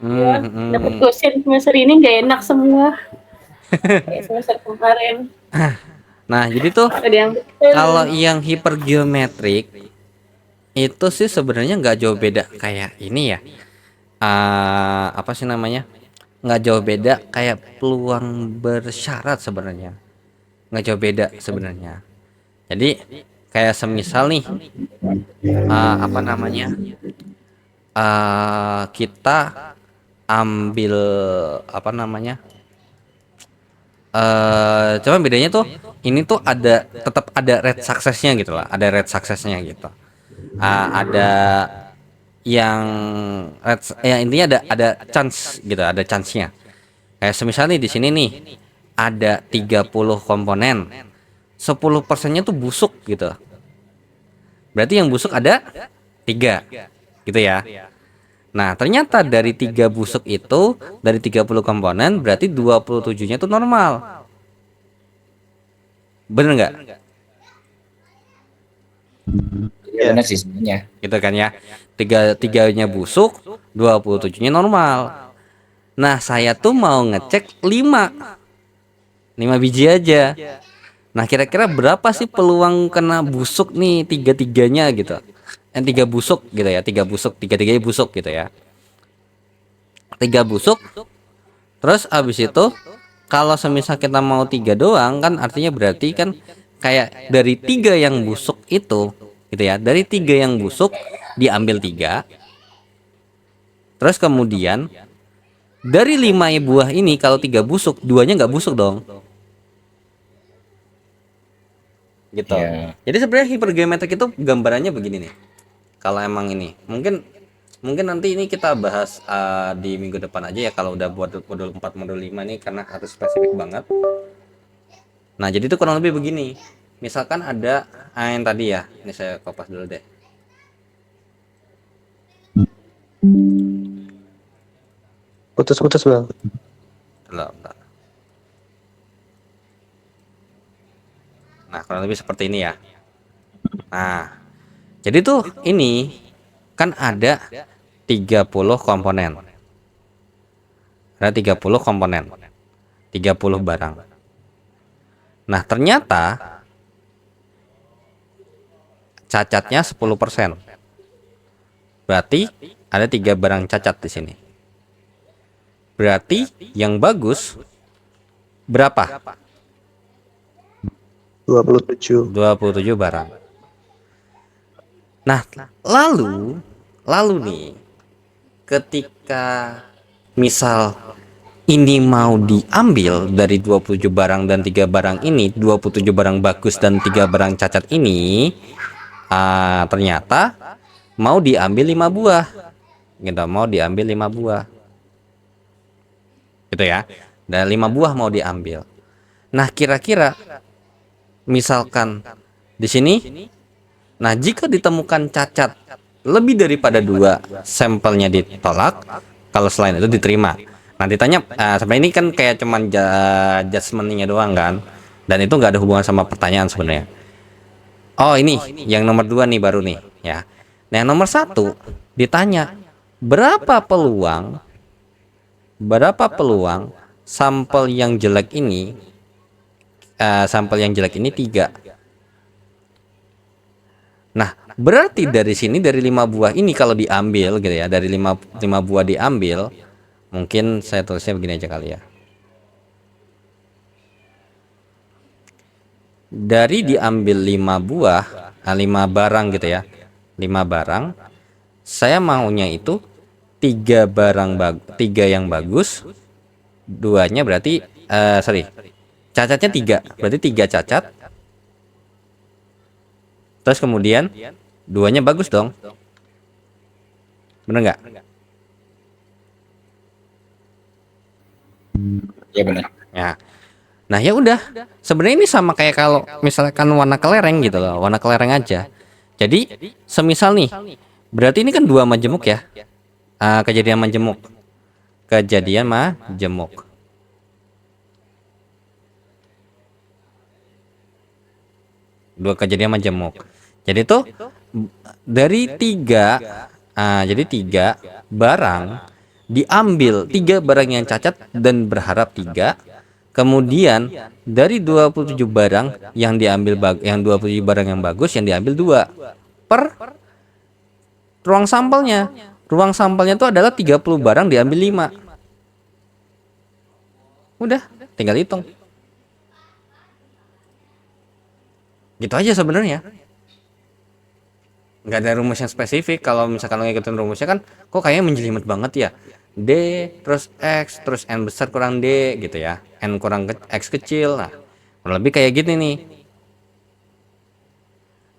Ya, dapat dosen semester ini nggak enak semua. Kayak semester kemarin. Nah, jadi tuh Ada yang betul. kalau yang hipergeometrik itu sih sebenarnya nggak jauh beda kayak ini ya. Apa sih namanya? Nggak jauh beda kayak peluang bersyarat sebenarnya. Nggak jauh beda sebenarnya. Jadi kayak semisal nih, apa namanya? Kita ambil apa namanya? Cuma bedanya tuh ini tuh ada tetap ada rate suksesnya gitu lah, ada rate suksesnya gitu. Ada yang ya intinya ada chance gitu, ada chance-nya. Kayak semisal nih di sini nih ada 30 komponen. 10%-nya tuh busuk gitu. Berarti yang busuk ada 3 gitu ya. Nah, ternyata dari 3 busuk itu, dari 30 komponen, berarti 27-nya itu normal. Bener nggak? Ya, benar sih sebenarnya. Gitu kan ya. Tiganya busuk, 27-nya normal. Nah, saya tuh mau ngecek 5 biji aja. Nah, kira-kira berapa sih peluang kena busuk nih tiga-tiganya gitu? 3 busuk gitu ya, 3 busuk, tiga-tiganya busuk gitu ya. 3 busuk. Terus abis itu kalau semisal kita mau 3 doang kan artinya berarti kan kayak dari 3 yang busuk itu gitu ya. Dari 3 yang busuk diambil 3. Terus kemudian dari 5 buah ini kalau 3 busuk, 2-nya nggak busuk dong. Gitu. Ya. Jadi sebenarnya hipergeometrik itu gambarannya begini nih. Kalau emang ini, mungkin nanti ini kita bahas di minggu depan aja ya kalau udah buat modul 4 modul 5 nih karena harus spesifik banget. Nah, jadi itu kurang lebih begini. Misalkan ada yang tadi ya. Ini saya kopas dulu deh. Putus-putus bang. Bentar. Nah, kurang lebih seperti ini ya. Nah, jadi tuh ini kan ada 30 komponen. Ada 30 komponen. 30 barang. Nah, ternyata cacatnya 10%. Berarti ada 3 barang cacat di sini. Berarti yang bagus berapa? 27. 27 barang. Nah, lalu nih ketika misal ini mau diambil dari 27 barang dan 3 barang ini, 27 barang bagus dan 3 barang cacat ini, ternyata mau diambil 5 buah. Gitu, mau diambil 5 buah. Gitu ya. Dan 5 buah mau diambil. Nah, kira-kira misalkan di sini, nah jika ditemukan cacat lebih daripada 2, sampelnya ditolak. Kalau selain itu diterima. Nah, ditanya sebenarnya ini kan kayak cuman judgement-nya doang kan, dan itu nggak ada hubungan sama pertanyaan sebenarnya. Oh, ini yang nomor 2 nih baru nih ya. Nah, yang nomor 1 ditanya berapa peluang sampel yang jelek ini, sampel yang jelek ini 3. Nah, berarti dari sini dari 5 buah ini kalau diambil gitu ya, dari 5 buah diambil, mungkin saya tulisnya begini aja kali ya. dari diambil 5 buah, 5 barang gitu ya. 5 barang, saya maunya itu 3 yang bagus, duanya berarti sorry, cacatnya 3, berarti 3 cacat. Terus kemudian duanya bagus dong, bener nggak? Iya benar. Ya. Nah ya udah, sebenarnya ini sama kayak kalau misalkan warna kelereng gitu loh, warna kelereng aja. Jadi semisal nih, berarti ini kan 2 majemuk ya. Kejadian majemuk, kejadian majemuk. Dua kejadian majemuk. Jadi tuh dari 3, jadi 3 barang diambil, 3 barang yang cacat dan berharap 3. Kemudian dari 27 barang yang diambil yang 27 barang yang bagus yang diambil 2 per ruang sampelnya. Ruang sampelnya itu adalah 30 barang diambil 5. Udah, tinggal hitung. Gitu aja sebenarnya. Nggak ada rumus yang spesifik. Kalau misalkan lo ngikutin rumusnya kan kok kayaknya menjelimet banget ya. D terus X terus N besar kurang D gitu ya. N kurang X kecil. Nah, kurang lebih kayak gini nih.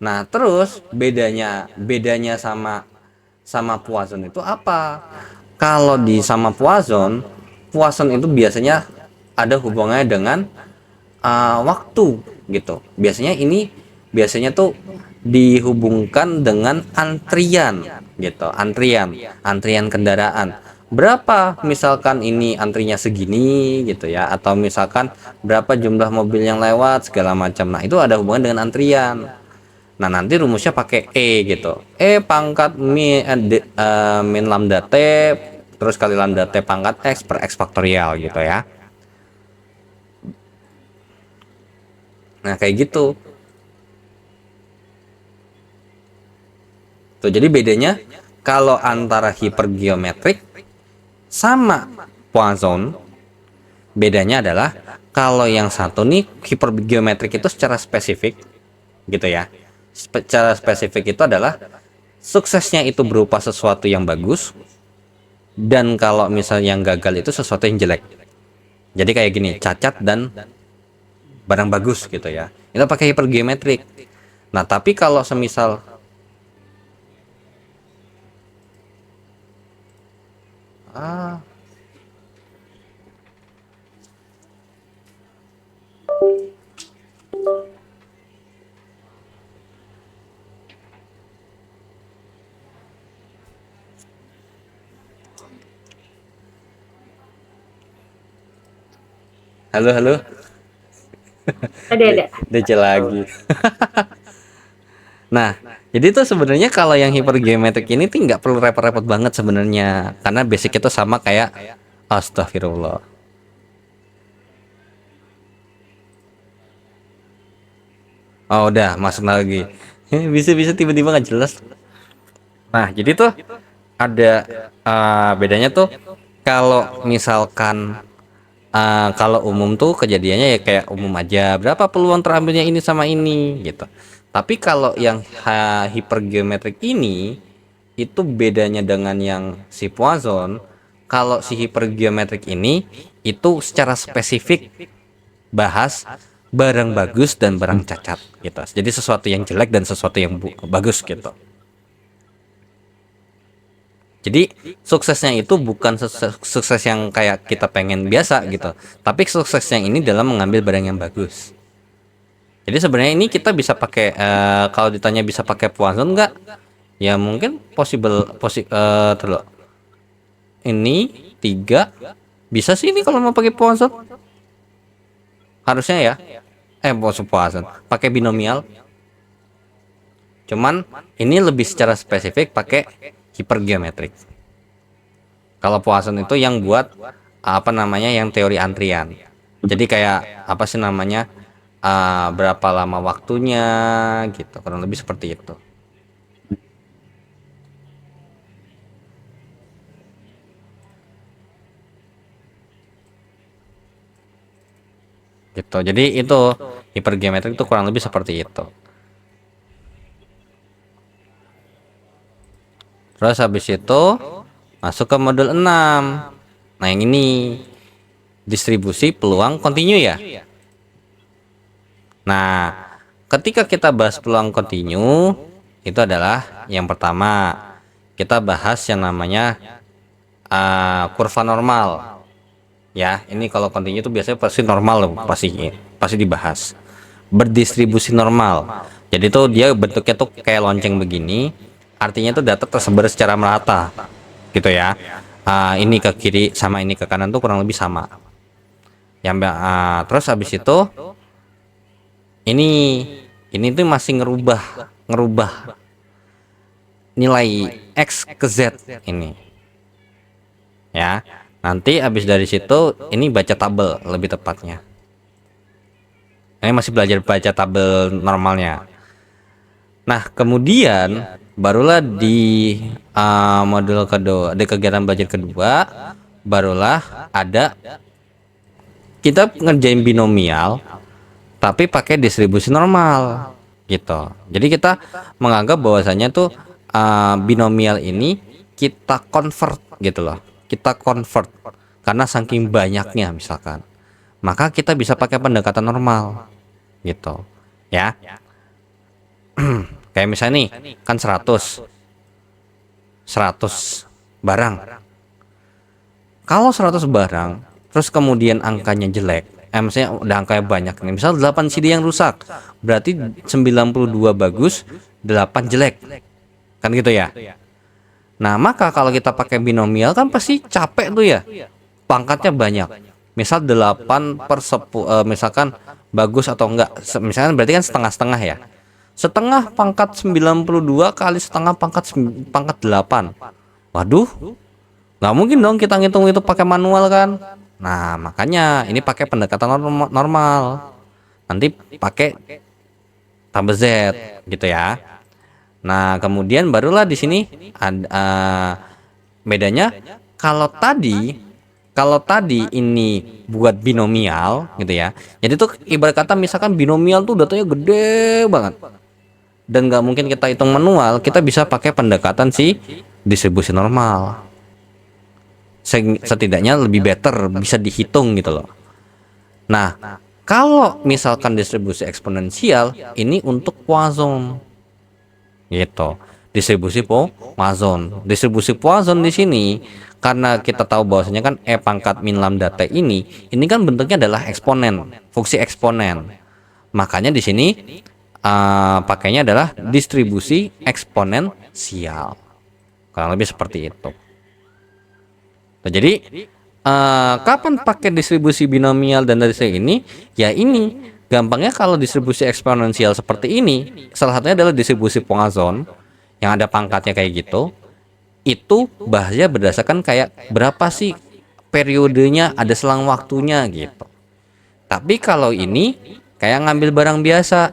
Nah, terus bedanya sama Poisson itu apa? Kalau di sama Poisson itu biasanya ada hubungannya dengan waktu gitu. Biasanya tuh dihubungkan dengan antrian gitu, antrian kendaraan. Berapa misalkan ini antrinya segini gitu ya, atau misalkan berapa jumlah mobil yang lewat segala macam. Nah, itu ada hubungan dengan antrian. Nah, nanti rumusnya pakai E gitu. E pangkat min lambda T terus kali lambda T pangkat X per X faktorial gitu ya. Nah, kayak gitu. Tuh, jadi bedanya kalau antara hipergeometrik sama Poisson, bedanya adalah kalau yang satu nih hipergeometrik itu secara spesifik gitu ya. Secara spesifik itu adalah suksesnya itu berupa sesuatu yang bagus, dan kalau misalnya yang gagal itu sesuatu yang jelek. Jadi kayak gini, cacat dan barang bagus gitu ya. Itu pakai hipergeometrik. Nah, tapi kalau semisal halo, Ada. DC lagi. Nah, jadi tuh sebenarnya kalau yang hipergeometrik ini tuh nggak perlu repot-repot banget sebenarnya, karena basic itu sama kayak astagfirullah. Oh, udah masuk lagi. Bisa-bisa tiba-tiba nggak jelas. Nah, jadi tuh ada bedanya tuh kalau misalkan kalau umum tuh kejadiannya ya kayak umum aja, berapa peluang terambilnya ini sama ini gitu. Tapi kalau yang hipergeometrik ini itu bedanya dengan yang si Poisson. Kalau si hipergeometrik ini itu secara spesifik bahas barang bagus dan barang cacat gitu. Jadi sesuatu yang jelek dan sesuatu yang bagus gitu. Jadi suksesnya itu bukan sukses yang kayak kita pengen biasa gitu, tapi suksesnya ini dalam mengambil barang yang bagus. Jadi sebenarnya ini kita bisa pakai kalau ditanya bisa pakai Poisson nggak? Ya mungkin terus ini 3 bisa sih ini kalau mau pakai Poisson. Harusnya ya. Poisson pakai binomial. Cuman ini lebih secara spesifik pakai hipergeometrik. Kalau Poisson itu yang buat apa namanya yang teori antrian. Jadi kayak apa sih namanya berapa lama waktunya gitu, kurang lebih seperti itu. Gitu. Jadi Hipergeometrik itu kurang lebih seperti itu. Terus habis itu masuk ke modul 6. Nah, yang ini distribusi peluang kontinu ya. Nah, ketika kita bahas peluang kontinu, itu adalah yang pertama kita bahas yang namanya kurva normal. Ya, ini kalau kontinu itu biasanya pasti normal loh, pasti dibahas. Berdistribusi normal. Jadi tuh dia bentuknya tuh kayak lonceng begini, artinya tuh data tersebar secara merata, gitu ya. Ini ke kiri sama ini ke kanan tuh kurang lebih sama. Terus habis itu ini tuh masih ngerubah nilai x ke z ini ya. Nanti habis dari situ ini baca tabel lebih tepatnya. Ini masih belajar baca tabel normalnya. Nah, kemudian barulah di modul kedua, di kegiatan belajar kedua, barulah ada kita ngerjain binomial tapi pakai distribusi normal gitu. Jadi kita menganggap bahwasanya tuh binomial ini kita convert gitu loh. Kita convert karena saking banyaknya misalkan. Maka kita bisa pakai pendekatan normal gitu. Ya. Kayak misalnya nih, kan 100 barang. Kalau 100 barang terus kemudian angkanya jelek, maksudnya udah angkanya banyak nih, misal 8 CD yang rusak, berarti 92 bagus, 8 jelek, kan gitu ya. Nah, maka kalau kita pakai binomial kan pasti capek tuh ya, pangkatnya banyak. Misal 8 per 10, misalkan bagus atau enggak, misalkan berarti kan setengah-setengah ya. Setengah pangkat 92 kali setengah pangkat 8. Waduh, nggak mungkin dong kita ngitung itu pakai manual kan. Nah, makanya ini pakai pendekatan normal. Nanti pakai tabel Z gitu ya. Nah, kemudian barulah di sini ada bedanya. Kalau tadi ini buat binomial gitu ya. Jadi tuh ibarat kata misalkan binomial tuh datanya gede banget. Dan nggak mungkin kita hitung manual, kita bisa pakai pendekatan si distribusi normal. Setidaknya lebih better, bisa dihitung gitu loh. Nah, kalau misalkan distribusi eksponensial, ini untuk Poisson gitu. Distribusi Poisson. Distribusi Poisson di sini karena kita tahu bahwasanya kan e pangkat min lambda t ini kan bentuknya adalah eksponen, fungsi eksponen. Makanya di sini pakainya adalah distribusi eksponensial. Kurang lebih seperti itu. Nah, jadi kapan pakai distribusi binomial dan dari ini? Ya ini gampangnya kalau distribusi eksponensial seperti ini, salah satunya adalah distribusi Poisson yang ada pangkatnya kayak gitu. Itu bahasanya berdasarkan kayak berapa sih periodenya, ada selang waktunya gitu. Tapi kalau ini kayak ngambil barang biasa,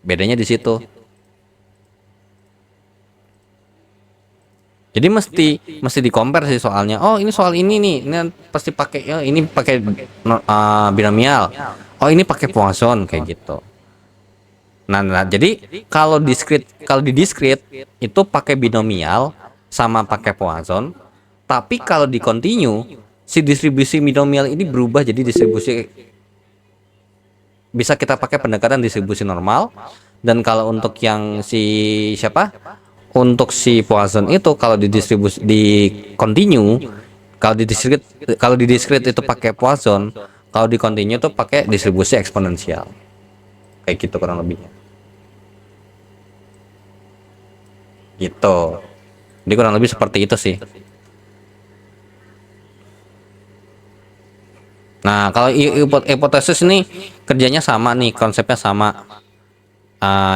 bedanya di situ. Jadi mesti di-compare sih soalnya. Oh, ini soal ini nih. Ini pasti pakai ini pakai binomial. Oh, ini pakai Poisson kayak gitu. Nah, jadi kalau di discrete itu pakai binomial sama pakai Poisson. Tapi kalau di continue si distribusi binomial ini berubah jadi distribusi, bisa kita pakai pendekatan distribusi normal. Dan kalau untuk yang untuk si Poisson itu kalau di distribusi di continue, kalau di discrete itu pakai Poisson, kalau di continue itu pakai distribusi eksponensial. Kayak gitu kurang lebihnya. Gitu. Jadi kurang lebih seperti itu sih. Nah, kalau hipotesis ini kerjanya sama nih, konsepnya sama.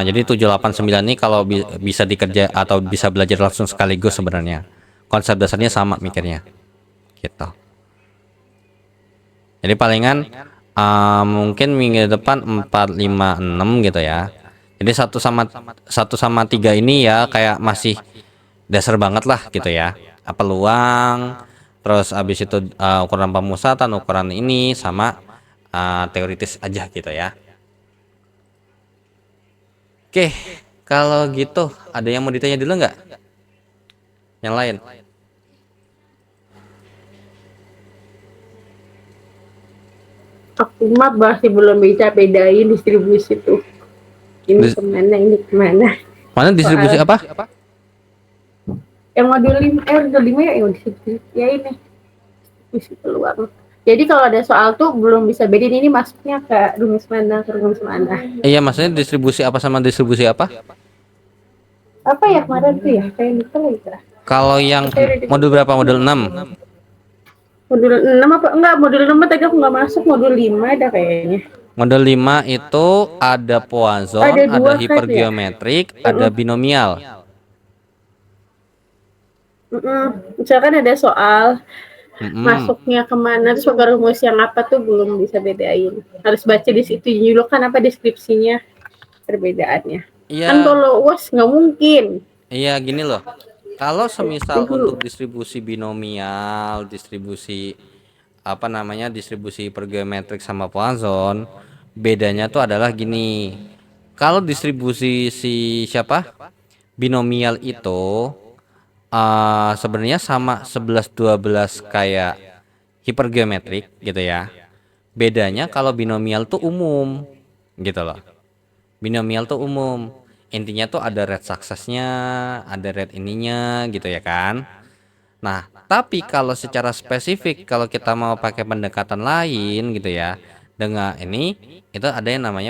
Jadi 789 ini kalau bisa dikerja atau bisa belajar langsung sekaligus sebenarnya. Konsep dasarnya sama mikirnya. Gitu. Jadi palingan mungkin minggu depan 4, 5, 6 gitu ya. Jadi 1 sama 3 ini ya kayak masih dasar banget lah gitu ya. Peluang, terus habis itu ukuran pemusatan, ukuran ini sama teoritis aja gitu ya. Oke, kalau gitu ada yang mau ditanya dulu nggak? Yang lain? Aku mah masih belum bisa bedain distribusi tuh. Ini Dis- kemana, ini kemana. Mana distribusi Soal apa? yang modul 5, modul 5 ya, yang distribusi. Ya ini, distribusi peluang. Jadi kalau ada soal tuh belum bisa bedain ini masuknya ke rumus mana, ke rumus mana. Iya, maksudnya distribusi apa sama distribusi apa? Apa ya kemarin tuh ya, kayak lupa lagi lah. Kalau yang modul berapa? Modul 6. Modul 6 apa? Enggak, modul 6 tadi aku nggak masuk, modul 5 ada kayaknya. Modul 5 itu ada Poisson, Ada ada dua kan ya? hipergeometrik, ada binomial. Misalkan ada soal Mm-mm. masuknya kemana, terus pakai rumus yang apa tuh belum bisa bedain. Harus baca di situ dulu kan apa deskripsinya, perbedaannya. Kan Iya, kalau UAS nggak mungkin. iya gini loh. Kalau semisal untuk distribusi binomial, distribusi apa namanya, distribusi hipergeometrik sama Poisson, bedanya tuh adalah gini. Kalau distribusi si siapa? Binomial itu sebenarnya sama 11-12 kayak hipergeometrik gitu ya. Bedanya kalau binomial tuh umum gitu loh. Binomial tuh umum. Intinya tuh ada rate suksesnya, ada rate ininya gitu ya kan. Nah, tapi kalau secara spesifik kalau kita mau pakai pendekatan lain gitu ya, dengan ini itu ada yang namanya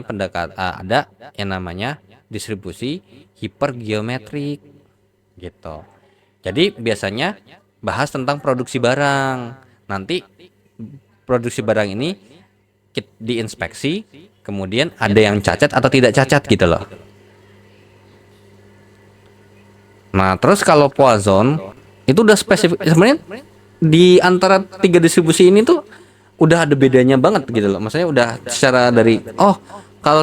ada yang namanya distribusi hipergeometrik gitu. Jadi biasanya bahas tentang produksi barang. Nanti produksi barang ini diinspeksi, kemudian ada yang cacat atau tidak cacat gitu loh. Nah, terus kalau Poisson itu udah spesifik sebenarnya di antara tiga distribusi ini tuh udah ada bedanya banget gitu loh. Maksudnya udah secara dari kalau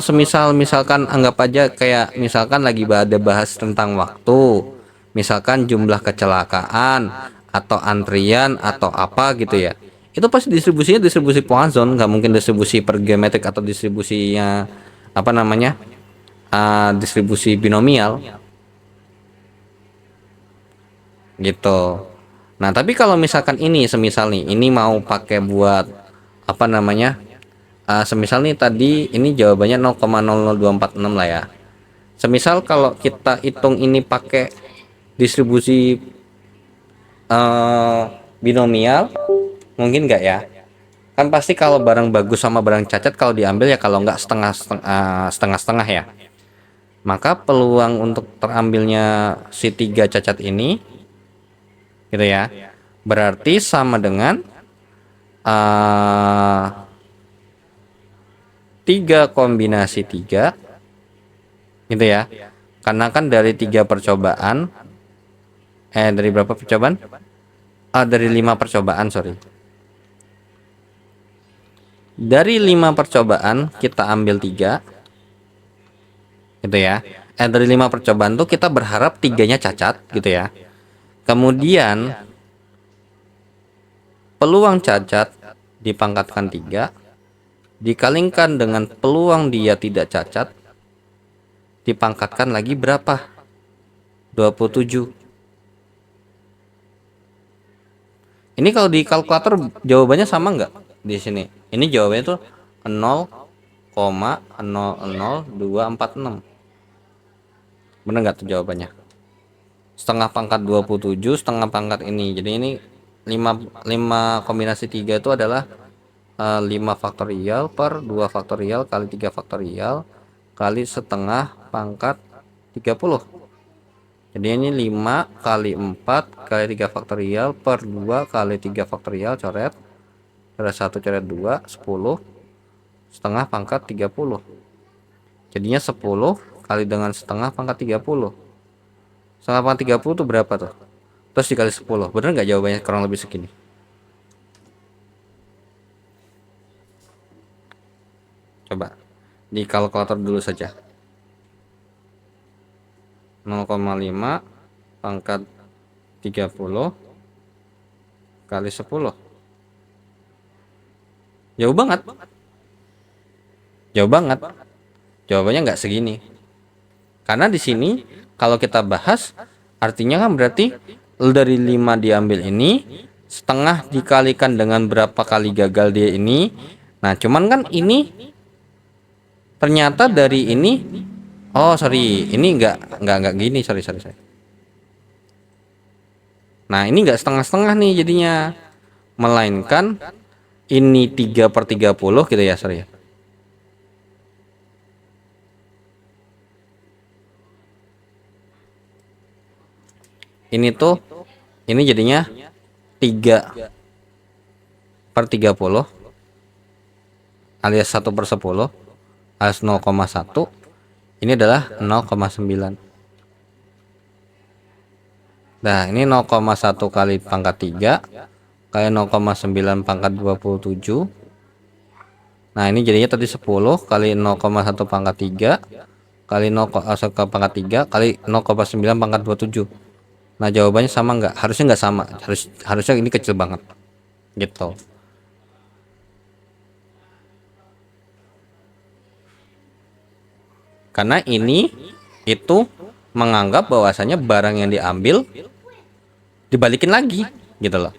misalkan anggap aja kayak misalkan lagi ada bahas tentang waktu, misalkan jumlah kecelakaan atau antrian atau apa gitu ya. Itu pasti distribusinya distribusi Poisson, nggak mungkin distribusi per geometrik atau distribusinya apa namanya? Distribusi binomial gitu. Nah, tapi kalau misalkan ini semisal nih, ini mau pakai buat apa namanya? Semisal nih tadi ini jawabannya 0,00246 lah ya. Semisal kalau kita hitung ini pakai distribusi binomial, mungkin nggak ya? Kan pasti kalau barang bagus sama barang cacat kalau diambil ya kalau nggak setengah-setengah ya. Maka peluang untuk terambilnya si tiga cacat ini gitu ya, berarti sama dengan 3 kombinasi 3 gitu ya, karena kan dari 3 percobaan dari berapa percobaan, dari 5 percobaan, sorry, dari 5 percobaan kita ambil 3 gitu ya, dari 5 percobaan tuh kita berharap 3-nya cacat gitu ya. Kemudian peluang cacat dipangkatkan 3 dikalikan dengan peluang dia tidak cacat dipangkatkan lagi berapa? 27. Ini kalau di kalkulator jawabannya sama nggak di sini? Ini jawabannya tuh 0,00246. Bener nggak tuh jawabannya? Setengah pangkat 27, setengah pangkat ini. Jadi ini 5 kombinasi 3 itu adalah 5 faktorial per 2 faktorial kali 3 faktorial kali setengah pangkat 30. Jadi ini 5 kali 4 kali 3 faktorial per 2 kali 3 faktorial, coret 1 coret 2, 10 setengah pangkat 30. Jadinya 10 kali dengan setengah pangkat 30. Setengah pangkat 30 itu berapa tuh? Terus dikali 10. Bener nggak jawabannya kurang lebih segini? Coba di kalkulator dulu saja. 0,5 pangkat 30 kali 10. Jauh banget. Jauh banget. Jawabannya nggak segini. Karena di sini kalau kita bahas artinya kan berarti dari 5 diambil ini setengah dikalikan dengan berapa kali gagal dia ini. Nah, cuman kan ini ternyata dari ini, oh sorry, ini enggak gini, sorry. Nah, ini enggak setengah-setengah nih jadinya, melainkan ini 3/30 gitu ya, sorry ya. Ini tuh, ini jadinya 3/30 alias 1/10 alias 0,1. Ini adalah 0,9. Nah, ini 0,1 kali pangkat 3 kali 0,9 pangkat 27. Nah, ini jadinya tadi 10 kali 0,1 pangkat 3 kali 0,1 pangkat 3 kali 0,9 pangkat 27. Nah, jawabannya sama nggak? Harusnya nggak sama. Harusnya ini kecil banget. Gitu. Karena ini itu menganggap bahwasanya barang yang diambil dibalikin lagi gitu loh.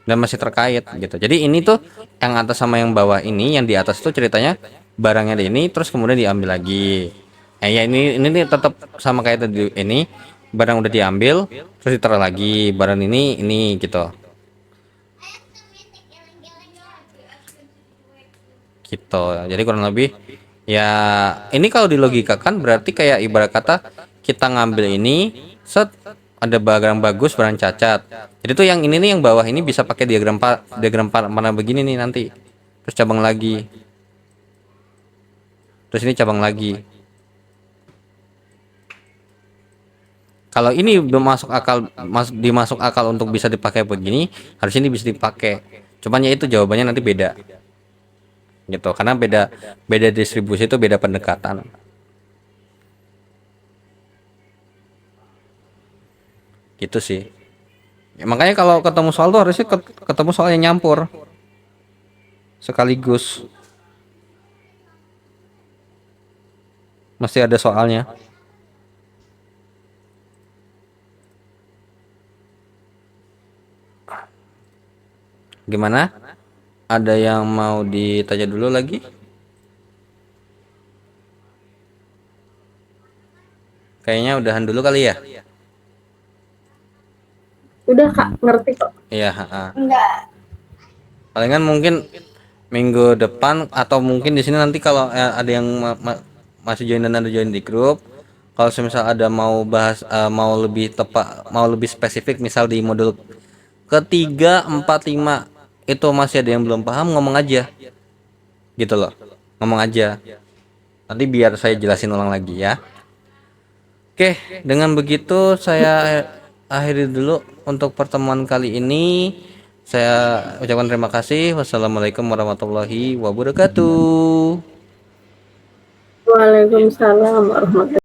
Dan masih terkait gitu. Jadi ini tuh yang atas sama yang bawah ini, yang di atas tuh ceritanya barangnya di ini terus kemudian diambil lagi. Ya ini nih tetap sama kayak tadi, ini barang udah diambil terus ditaruh lagi, barang ini gitu. Gitu. Jadi kurang lebih ya ini kalau dilogikakan berarti kayak ibarat kata kita ngambil ini set ada barang bagus, barang cacat. Jadi tuh yang ini nih, yang bawah ini bisa pakai diagram mana begini nih nanti. Terus cabang lagi. Terus ini cabang lagi. Kalau ini belum dimasuk akal untuk bisa dipakai begini, harusnya ini bisa dipakai. Cuman ya itu jawabannya nanti beda. Gitu, karena beda distribusi itu beda pendekatan. Gitu sih. Ya, makanya kalau ketemu soal tuh harusnya ketemu soal yang nyampur sekaligus. Mesti ada soalnya. Gimana? Ada yang mau ditanya dulu lagi? Kayaknya udahan dulu kali ya. Udah Kak, ngerti kok. Iya, Enggak. palingan mungkin minggu depan atau mungkin di sini nanti kalau ada yang masih join dan ada join di grup, kalau misal ada mau bahas mau lebih tepat, mau lebih spesifik, misal di modul ketiga, 4, 5 itu masih ada yang belum paham, ngomong aja gitu loh, ngomong aja nanti biar saya jelasin ulang lagi ya. Oke, dengan begitu saya akhiri dulu untuk pertemuan kali ini. Saya ucapkan terima kasih. Wassalamualaikum warahmatullahi wabarakatuh. Waalaikumsalam warahmatullahi